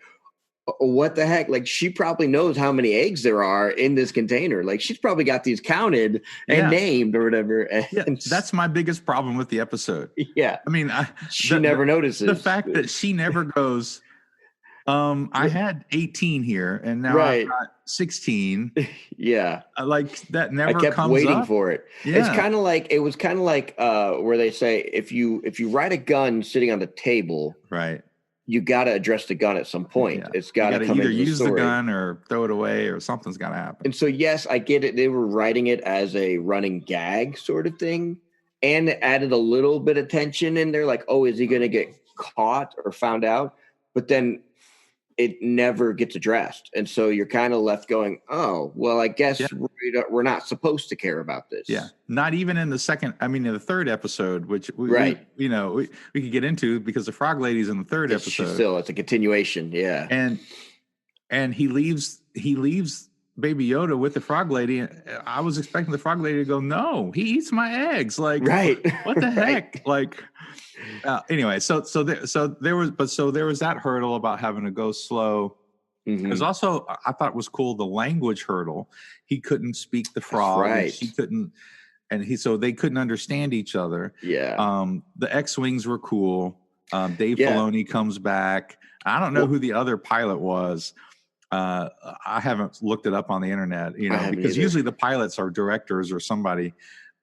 what the heck? Like, she probably knows how many eggs there are in this container. Like, she's probably got these counted and named or whatever. And that's my biggest problem with the episode. Yeah. I mean, she never notices. The fact that she never goes, I had 18 here and now I've got 16. Yeah. Like, that never comes up. I kept waiting for it. Yeah. It was kind of like where they say, if you write a gun sitting on the table, right, you got to address the gun at some point. Yeah. It's got to come either into use the gun or throw it away, or something's got to happen. And so, yes, I get it. They were writing it as a running gag sort of thing, and added a little bit of tension in there. Like, oh, is he going to get caught or found out? But then it never gets addressed. And so you're kind of left going, oh, well, I guess we're not supposed to care about this. Yeah. Not even in the third episode, which we could get into, because the frog lady's in the third episode. It's a continuation. Yeah. And he leaves Baby Yoda with the frog lady. I was expecting the frog lady to go, no, he eats my eggs. Like, what the heck? Like, anyway, so there was that hurdle about having to go slow. Mm-hmm. There's also, I thought it was cool, the language hurdle. He couldn't speak the frog. And she couldn't, so they couldn't understand each other. Yeah. The X-Wings were cool. Dave Filoni comes back. I don't know who the other pilot was. I haven't looked it up on the internet, because usually the pilots are directors or somebody.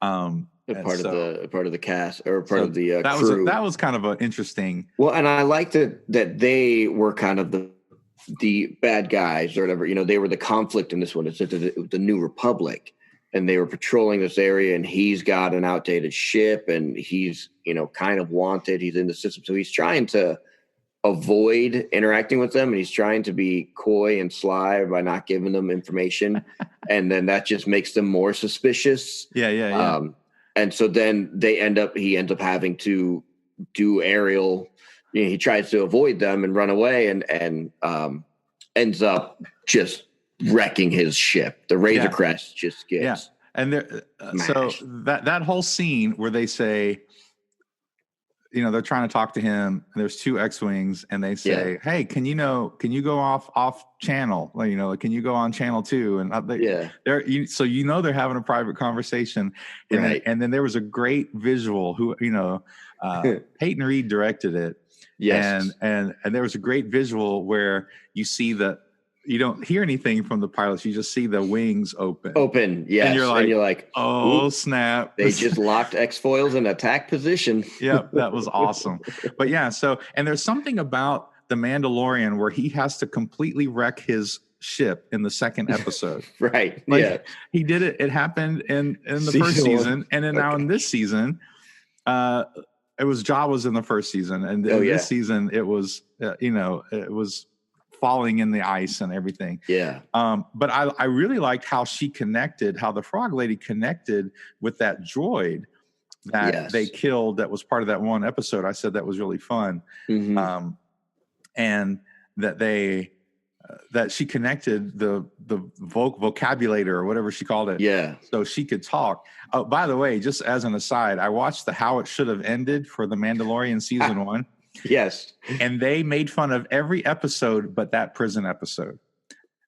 Part of the cast or part of the crew. That was kind of an interesting. Well, and I liked it that they were kind of the bad guys or whatever. They were the conflict in this one. It's the New Republic, and they were patrolling this area, and he's got an outdated ship, and he's kind of wanted. He's in the system, so he's trying to avoid interacting with them, and he's trying to be coy and sly by not giving them information, and then that just makes them more suspicious. Yeah. And so then he ends up having to do aerial. He tries to avoid them and run away, and ends up just wrecking his ship. The Razor Crest just gets and so that whole scene where they say, they're trying to talk to him. And there's 2 X-Wings, and they say, "Hey, can you go off channel? Like, can you go on channel 2?" And they're they're having a private conversation. And then there was a great visual. Peyton Reed directed it. Yes. And there was a great visual where you see you don't hear anything from the pilots. You just see the wings open. Yes. And you're like, oh, snap. They just locked X-foils in attack position. Yep, that was awesome. But yeah, and there's something about the Mandalorian where he has to completely wreck his ship in the second episode. Right. He did it. It happened in the first season. And then now in this season, it was Jawas in the first season. And this season, it was, it was falling in the ice and everything. Yeah. But I really liked how the Frog Lady connected with that droid that they killed. That was part of that one episode. I said that was really fun. Mm-hmm. And that she connected the vocabulator or whatever she called it. Yeah. So she could talk. Oh, by the way, just as an aside, I watched the How It Should Have Ended for the Mandalorian season 1. Yes. And they made fun of every episode but that prison episode.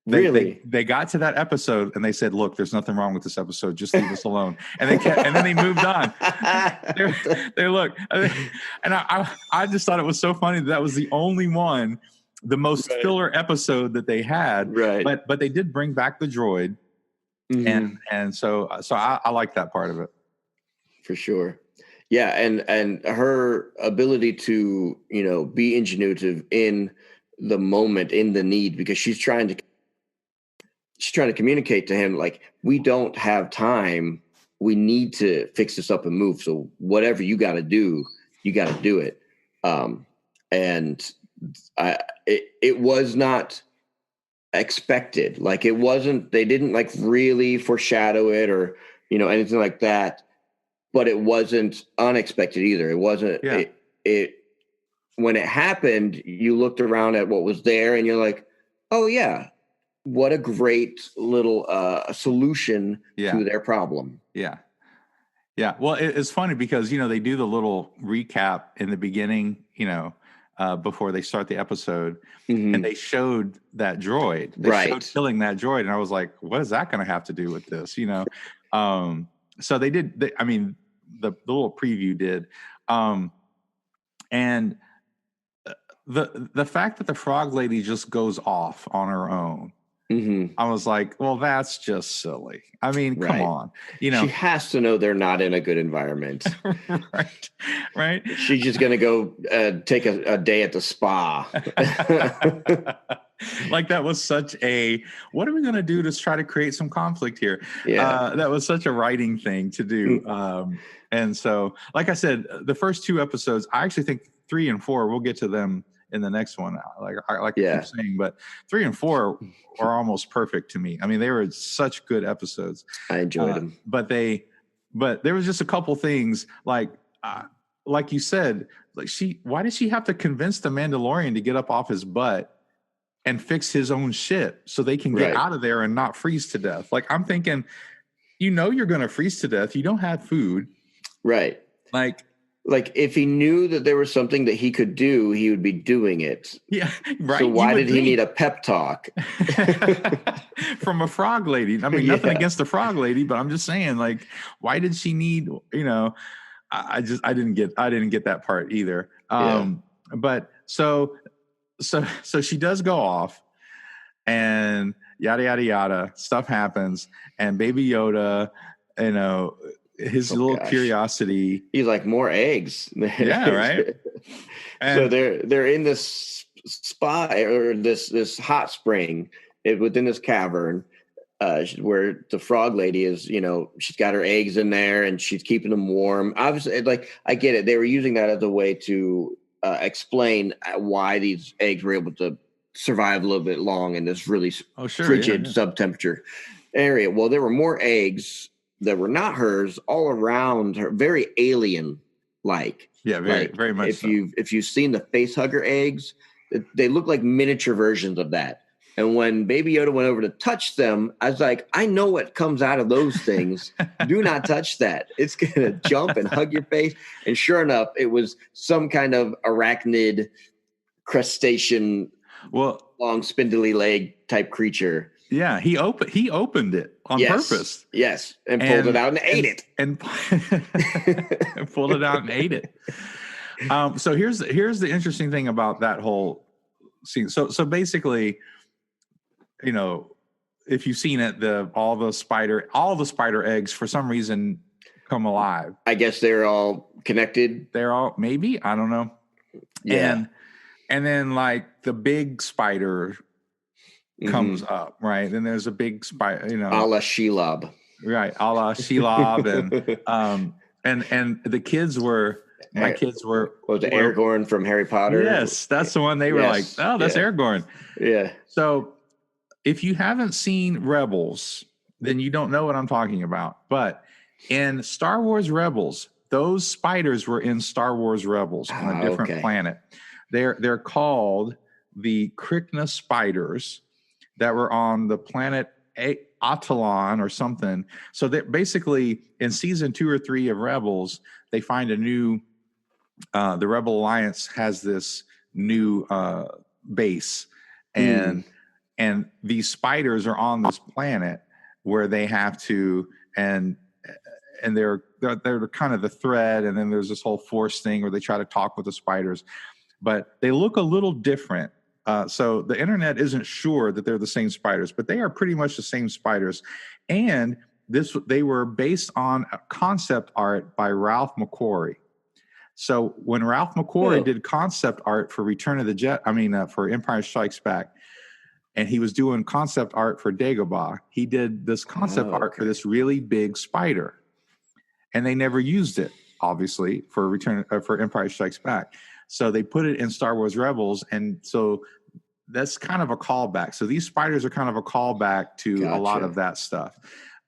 They got to that episode and they said, "Look, there's nothing wrong with this episode. Just leave us alone." And then they moved on. They look, and I just thought it was so funny that was the only one, the most filler episode that they had. Right. But they did bring back the droid, and so I like that part of it for sure. Yeah, and her ability to be ingenuitive in the moment, in the need, because she's trying to communicate to him, like, we don't have time. We need to fix this up and move. So whatever you got to do, you got to do it. And it was not expected. Like, it wasn't. They didn't like really foreshadow it or anything like that. But it wasn't unexpected either. It wasn't. Yeah. It when it happened, you looked around at what was there, and you're like, "Oh yeah, what a great little solution to their problem." Yeah, yeah. Well, it's funny because they do the little recap in the beginning, before they start the episode, and they showed that droid. They showed killing that droid, and I was like, "What is that going to have to do with this?" So they did. The little preview did, and the fact that the Frog Lady just goes off on her own, I was like, well, that's just silly. I mean, come on, she has to know they're not in a good environment, right? She's just gonna go take a day at the spa. Like, that was such what are we going to do to try to create some conflict here? Yeah. That was such a writing thing to do. And so, like I said, the first 2 episodes, I actually think 3 and 4, we'll get to them in the next one. Like I keep saying, but 3 and 4 are almost perfect to me. I mean, they were such good episodes. I enjoyed them. But there was just a couple things like you said, like why did she have to convince the Mandalorian to get up off his butt and fix his own shit so they can get out of there and not freeze to death? Like, I'm thinking, you're going to freeze to death. You don't have food. Right. Like if he knew that there was something that he could do, he would be doing it. Yeah. Right. So why did he need a pep talk from a Frog Lady? I mean, nothing against the Frog Lady, but I'm just saying, like, why did she need, I didn't get that part either. But so she does go off, and yada yada yada, stuff happens, and Baby Yoda, his curiosity. He's like, more eggs. Yeah, right. So they're in this spot, or this hot spring within this cavern, where the Frog Lady is. She's got her eggs in there, and she's keeping them warm. Obviously, like, I get it. They were using that as a way to explain why these eggs were able to survive a little bit long in this really frigid sub-temperature area. Well, there were more eggs that were not hers all around her, very alien-like. Yeah, very much. If you've seen the face hugger eggs, they look like miniature versions of that. And when Baby Yoda went over to touch them, I was like, I know what comes out of those things. Do not touch that. It's going to jump and hug your face. And sure enough, it was some kind of arachnid crustacean, long spindly leg type creature. Yeah, he opened it on purpose. Yes, and pulled it out and ate it. And pulled it out and ate it. So here's the interesting thing about that whole scene. So basically, you know, if you've seen it, all the spider eggs for some reason come alive. I guess they're all connected. They're all, maybe, I don't know. Yeah. And then like the big spider comes up, right? Then there's a big spider, you know, a la Shelob, right? A la Shelob, and the kids were. My kids were Aragorn from Harry Potter. Yes, that's the one. They were like, "Oh, that's Aragorn." Yeah. So, if you haven't seen Rebels, then you don't know what I'm talking about. But in Star Wars Rebels, those spiders were in Star Wars Rebels on a different planet. They're called the Krykna spiders that were on the planet Atalon or something. So that basically in season 2 or 3 of Rebels, they find a new. The Rebel Alliance has this new base, and these spiders are on this planet where they have to, and they're kind of the thread. And then there's this whole Force thing where they try to talk with the spiders, but they look a little different. So the internet isn't sure that they're the same spiders, but they are pretty much the same spiders. And they were based on a concept art by Ralph McQuarrie. So when Ralph McQuarrie did concept art for for Empire Strikes Back, and he was doing concept art for Dagobah, he did this concept art for this really big spider, and they never used it, obviously, for Empire Strikes Back. So they put it in Star Wars Rebels, and so that's kind of a callback. So these spiders are kind of a callback to a lot of that stuff.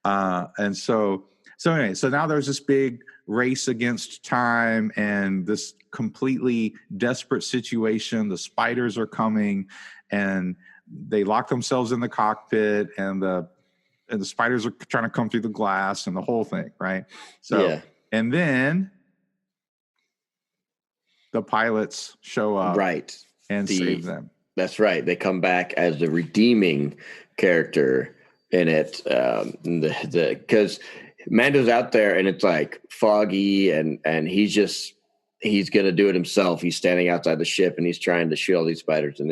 And so anyway, so now there's this big race against time and this completely desperate situation. The spiders are coming, and they lock themselves in the cockpit, and the spiders are trying to come through the glass and the whole thing, right? So, and then the pilots show up, right, and save them. That's right. They come back as the redeeming character in it, because Mando's out there and it's like foggy, and he's going to do it himself. He's standing outside the ship and he's trying to shoot all these spiders, and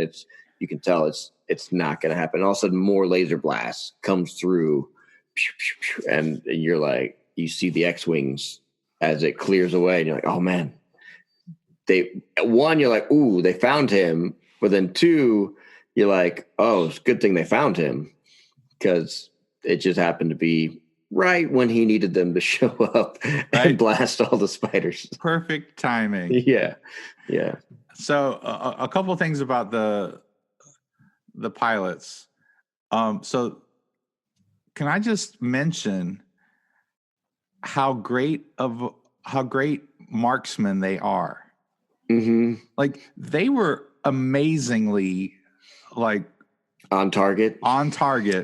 you can tell it's not going to happen. And all of a sudden more laser blasts comes through, and you're like, you see the X-Wings as it clears away, and you're like, oh man. You're like, ooh, they found him. But then 2, you're like, oh, it's a good thing they found him, because it just happened to be right when he needed them to show up and blast all the spiders. Perfect timing. Yeah. So a couple of things about the pilots. So can I just mention how great marksmen they are? Mm-hmm. Like, they were amazingly on target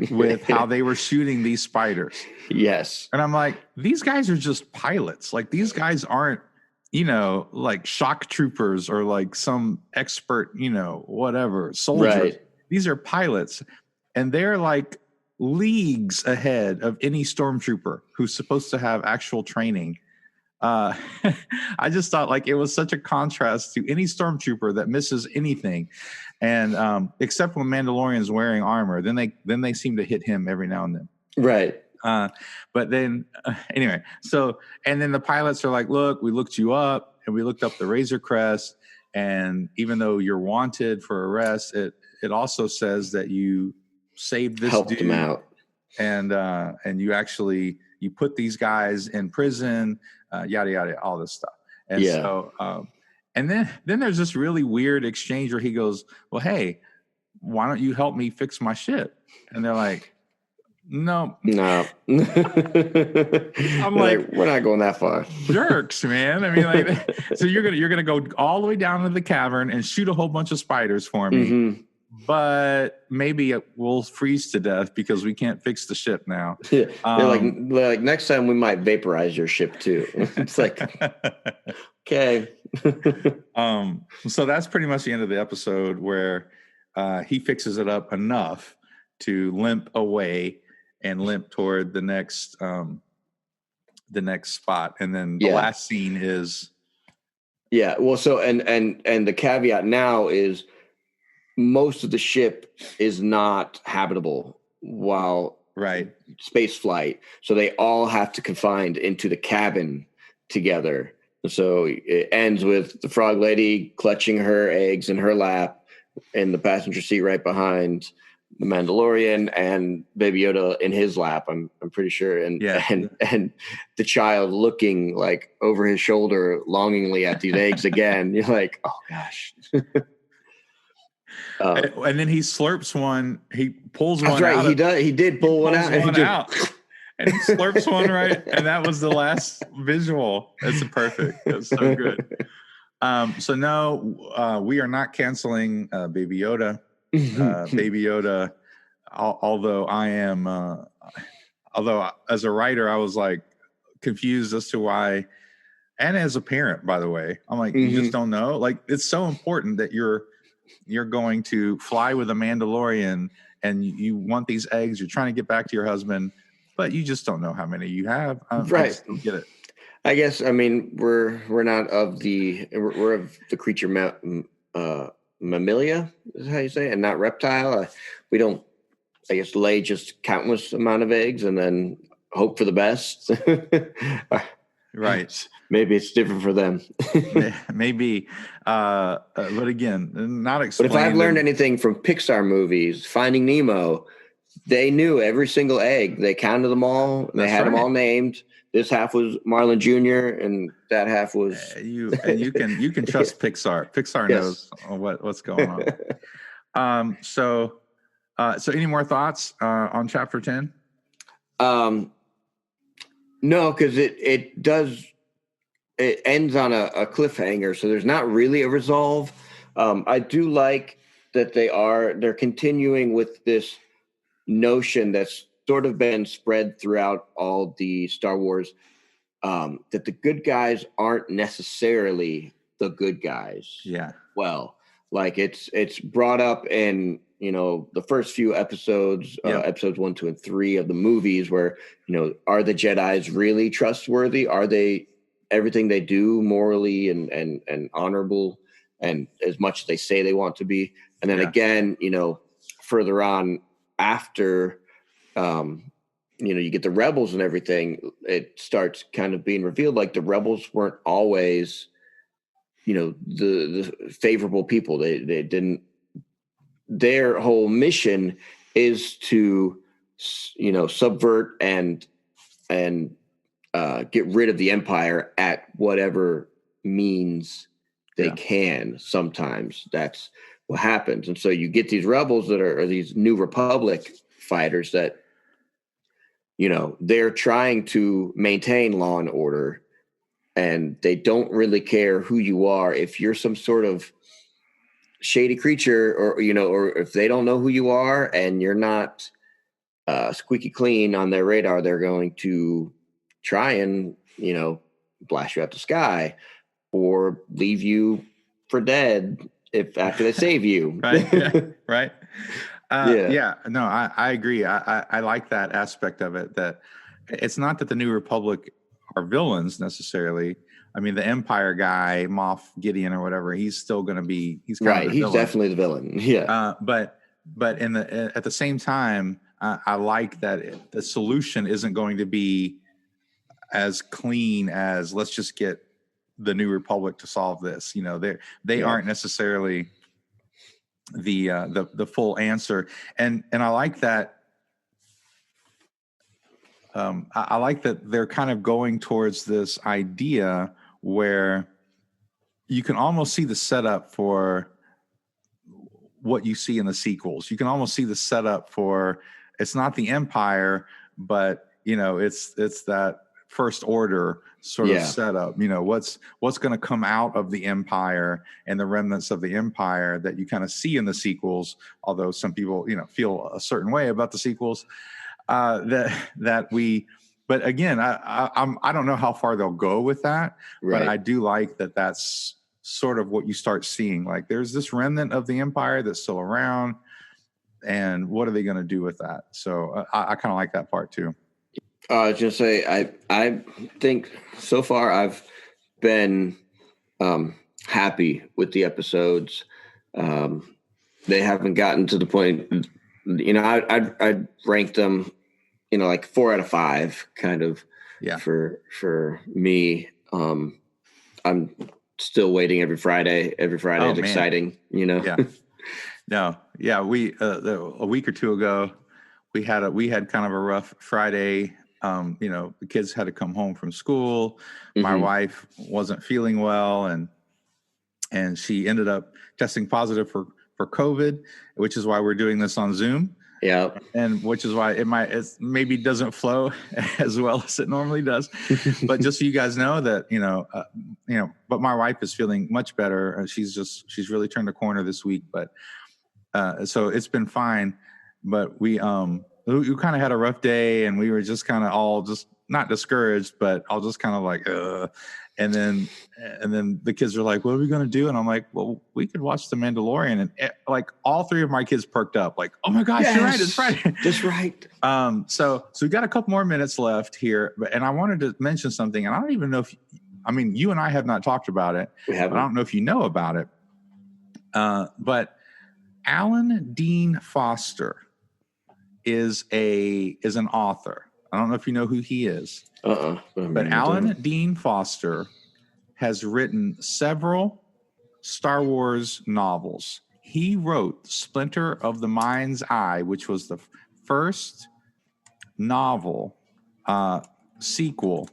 with how they were shooting these spiders. Yes. And I'm like, these guys are just pilots. Like, these guys aren't, like shock troopers or like some expert, whatever soldiers. Right. These are pilots, and they're like leagues ahead of any stormtrooper who's supposed to have actual training. I just thought like it was such a contrast to any stormtrooper that misses anything, and except when Mandalorian's wearing armor, then they seem to hit him every now and then. Right. But then anyway, so and then the pilots are like, look, we looked you up and we looked up the Razor Crest, and even though you're wanted for arrest, it also says that you saved this helped dude him out, and you put these guys in prison. Yada yada, all this stuff. And so and then there's this really weird exchange where he goes, well, hey, why don't you help me fix my ship? And they're like, no. I'm like, we're not going that far. Jerks, man. I mean, like, so you're gonna go all the way down to the cavern and shoot a whole bunch of spiders for me, but maybe we'll freeze to death because we can't fix the ship now. They're like, next time we might vaporize your ship too. It's like, okay. So that's pretty much the end of the episode, where he fixes it up enough to limp away and limp toward the next spot. And then the last scene is. Yeah. Well, so, and the caveat now is most of the ship is not habitable while space flight. So they all have to confine into the cabin together. So it ends with the frog lady clutching her eggs in her lap in the passenger seat right behind the Mandalorian, and Baby Yoda in his lap, I'm pretty sure. And the child looking like over his shoulder longingly at these eggs again. You're like, oh gosh. And then he slurps one. He pulls one. That's right. He did pull one out. And he slurps one right. And that was the last visual. That's perfect. That's so good. So no, we are not canceling Baby Yoda. Baby Yoda. Although as a writer, I was like confused as to why, and as a parent, by the way, I'm like, you just don't know. Like, it's so important that you're going to fly with a Mandalorian and you want these eggs. You're trying to get back to your husband, but you just don't know how many you have. Right. I just don't get it. I guess, I mean, we're not of we're of the creature mammalia, is how you say it, and not reptile. We don't, I guess, lay just countless amount of eggs and then hope for the best. Right. Maybe it's different for them. Maybe. But again, not explained. But if I've learned anything from Pixar movies, Finding Nemo, they knew every single egg. They counted them all. They had them all named. This half was Marlin Jr. and that half was you can trust Pixar. Pixar knows what's going on. So any more thoughts on chapter 10? No, because it ends on a cliffhanger, so there's not really a resolve. I do like that they're continuing with this notion that's sort of been spread throughout all the Star Wars, that the good guys aren't necessarily the good guys. Yeah. Well, like it's brought up in, the first few episodes, episodes 1, 2, and 3 of the movies, where, are the Jedis really trustworthy? Are they everything they do morally and honorable and as much as they say they want to be? And then again, further on after, you get the rebels and everything, it starts kind of being revealed like the rebels weren't always, the favorable people. They didn't. Their whole mission is to, subvert and get rid of the Empire at whatever means they can. Sometimes that's what happens. And so you get these rebels that are these New Republic fighters that, they're trying to maintain law and order, and they don't really care who you are. If you're some sort of shady creature, or if they don't know who you are and you're not squeaky clean on their radar, they're going to try and, blast you out the sky or leave you for dead after they save you. Right. Yeah. Right. No, I agree. I like that aspect of it, that it's not that the New Republic are villains necessarily. I mean, the Empire guy, Moff Gideon or whatever, he's still going to be, he's kind of the villain. Definitely the villain. Yeah. But at the same time, I like that the solution isn't going to be as clean as, let's just get the New Republic to solve this. They aren't necessarily the full answer. And I like that. I like that they're kind of going towards this idea where you can almost see the setup for what you see in the sequels. You can almost see the setup for, it's not the Empire, but it's that first order sort of setup, what's going to come out of the Empire and the remnants of the Empire that you kind of see in the sequels, although some people, feel a certain way about the sequels, but again, I don't know how far they'll go with that, right. But I do like that that's sort of what you start seeing. Like there's this remnant of the Empire that's still around, and what are they going to do with that? So I kind of like that part too. I was just say I think so far I've been happy with the episodes. They haven't gotten to the point, I'd rank them, like 4 out of 5 kind of. Yeah. For me, I'm still waiting every Friday. Every Friday is exciting, Yeah. No. Yeah. We a week or two ago, we had kind of a rough Friday. The kids had to come home from school. My wife wasn't feeling well, and she ended up testing positive for COVID, which is why we're doing this on Zoom. Yeah. And which is why it maybe doesn't flow as well as it normally does. But just so you guys know that, but my wife is feeling much better. She's really turned a corner this week, but so it's been fine. But we kind of had a rough day, and we were just kind of all just not discouraged, but all just kind of like, and then the kids are like, what are we going to do? And I'm like, well, we could watch The Mandalorian. And like all 3 of my kids perked up like, oh my gosh, yes, you're right. It's Friday. That's right. So we've got a couple more minutes left here, and I wanted to mention something, and I don't even know you and I have not talked about it. We haven't. But I don't know if you know about it. But Alan Dean Foster is an author. I don't know if you know who he is. But Alan Dean Foster has written several Star Wars novels. He wrote Splinter of the Mind's Eye, which was the first novel sequel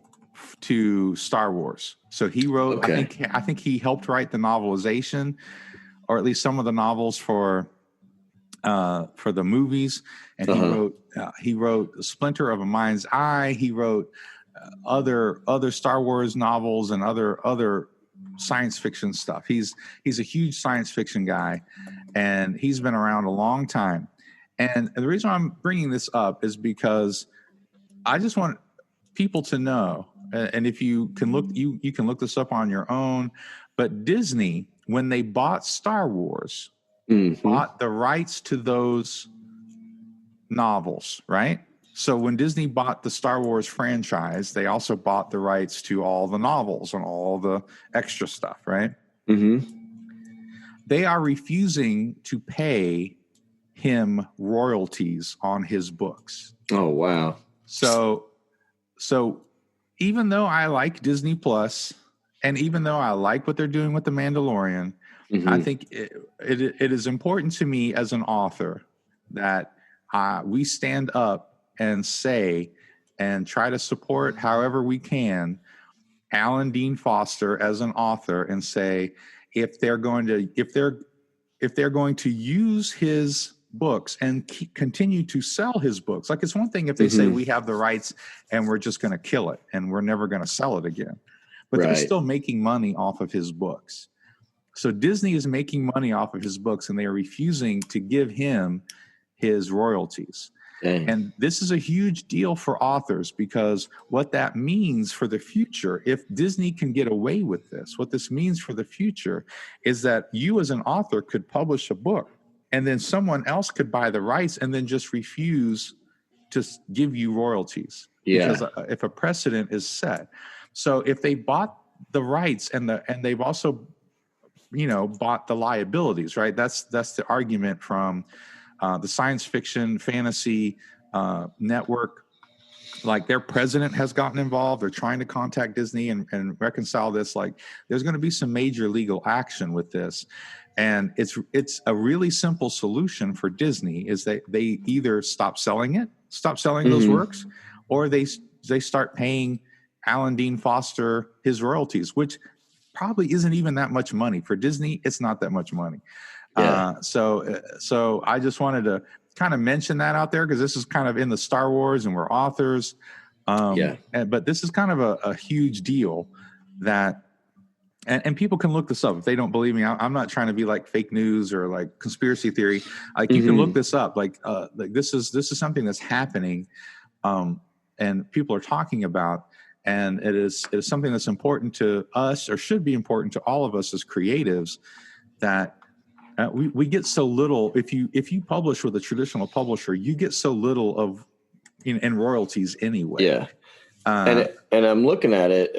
to Star Wars. So he wrote, I think he helped write the novelization, or at least some of the novels for the movies. And he wrote Splinter of a Mind's Eye. He wrote other Star Wars novels and other science fiction stuff. He's a huge science fiction guy, and he's been around a long time. And the reason I'm bringing this up is because I just want people to know, and if you can look, you can look this up on your own, but Disney, when they bought Star Wars, bought the rights to those novels, right? So when Disney bought the Star Wars franchise, they also bought the rights to all the novels and all the extra stuff, right? They are refusing to pay him royalties on his books. Oh, wow. So even though I like Disney Plus, and even though I like what they're doing with The Mandalorian, I think it is important to me as an author that we stand up and say and try to support however we can Alan Dean Foster as an author, and say if they're going to use his books and continue to sell his books, like it's one thing if they say we have the rights and we're just going to kill it and we're never going to sell it again, but they're still making money off of his books. So Disney is making money off of his books, and they are refusing to give him his royalties. And this is a huge deal for authors, because what that means for the future, if Disney can get away with this, what this means for the future is that you as an author could publish a book, and then someone else could buy the rights and then just refuse to give you royalties. Because if a precedent is set. So if they bought the rights and they've also, bought the liabilities, right? That's the argument from the science fiction fantasy network. Like their president has gotten involved. They're trying to contact Disney and reconcile this. Like there's going to be some major legal action with this. And it's a really simple solution for Disney is that they either stop selling those works, or they start paying Alan Dean Foster his royalties, which probably isn't even that much money. For Disney, it's not that much money. So I just wanted to kind of mention that out there, because this is kind of in the Star Wars and we're authors. But this is kind of a huge deal that, and people can look this up if they don't believe me. I'm not trying to be like fake news or like conspiracy theory. Like you can look this up. Like this is something that's happening, and people are talking about, and it is something that's important to us, or should be important to all of us as creatives. That we get so little. If you publish with a traditional publisher, you get so little of in royalties anyway. Yeah. And I'm looking at it,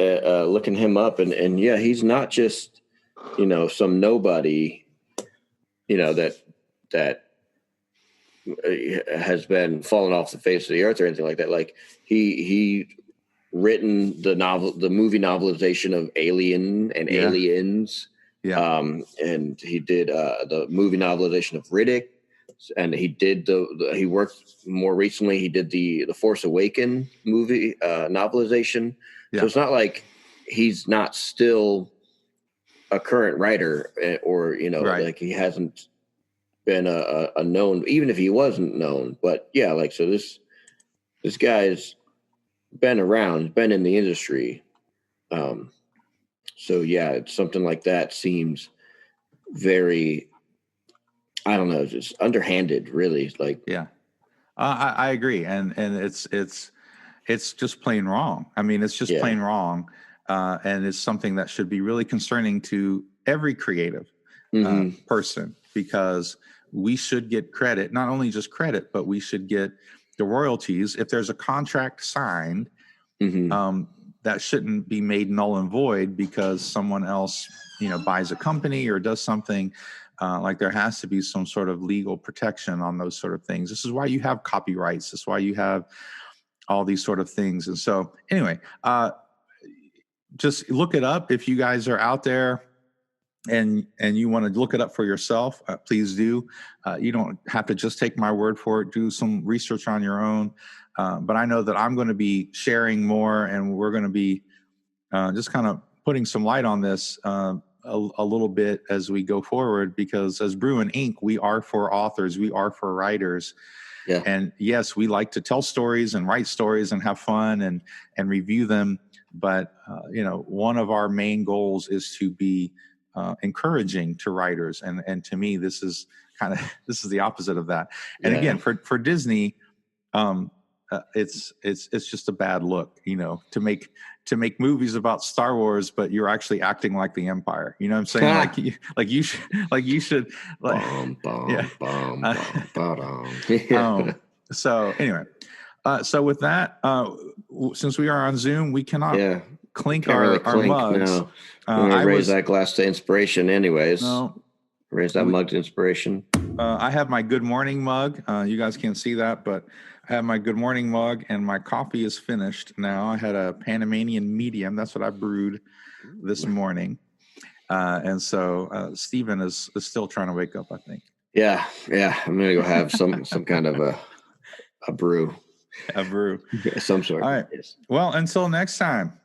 looking him up, and yeah, he's not just, some nobody, that has been fallen off the face of the earth or anything like that. Like he written the movie novelization of Alien and Aliens. Yeah. And he did the movie novelization of Riddick. And he did he worked more recently. He did the Force Awakens movie novelization. Yeah. So it's not like he's not still a current writer, or like he hasn't been a known, even if he wasn't known. But yeah, like so this guy's been around, been in the industry. So yeah, it's something like that seems very, I don't know, just underhanded, really. Like, yeah, I agree, and it's just plain wrong. I mean, it's just plain wrong, and it's something that should be really concerning to every creative person, because we should get credit, not only just credit, but we should get the royalties. If there's a contract signed, that shouldn't be made null and void because someone else, buys a company or does something. Like there has to be some sort of legal protection on those sort of things. This is why you have copyrights. This is why you have all these sort of things. And so anyway, just look it up. If you guys are out there and you want to look it up for yourself, please do. You don't have to just take my word for it. Do some research on your own. But I know that I'm going to be sharing more, and we're going to be just kind of putting some light on this a little bit as we go forward, because as Brew and Ink, we are for authors, we are for writers. Yeah. And yes, we like to tell stories and write stories and have fun and review them. But, one of our main goals is to be encouraging to writers. And to me, this is the opposite of that. And again, for Disney, it's just a bad look, to make movies about Star Wars, but you're actually acting like the Empire. You know what I'm saying? You should. So anyway, so with that, since we are on Zoom, we cannot clink our mugs. No. I raise that glass to inspiration, anyways. No, raise that mug to inspiration. I have my good morning mug. You guys can't see that, but I have my good morning mug, and my coffee is finished now. I had a Panamanian medium. That's what I brewed this morning. And so Stephen is still trying to wake up, I think. Yeah. I'm going to go have some kind of a brew. A brew. Some sort. All right. Yes. Well, until next time.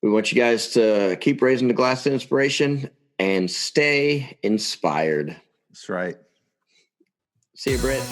We want you guys to keep raising the glass to inspiration and stay inspired. That's right. See you, Britt.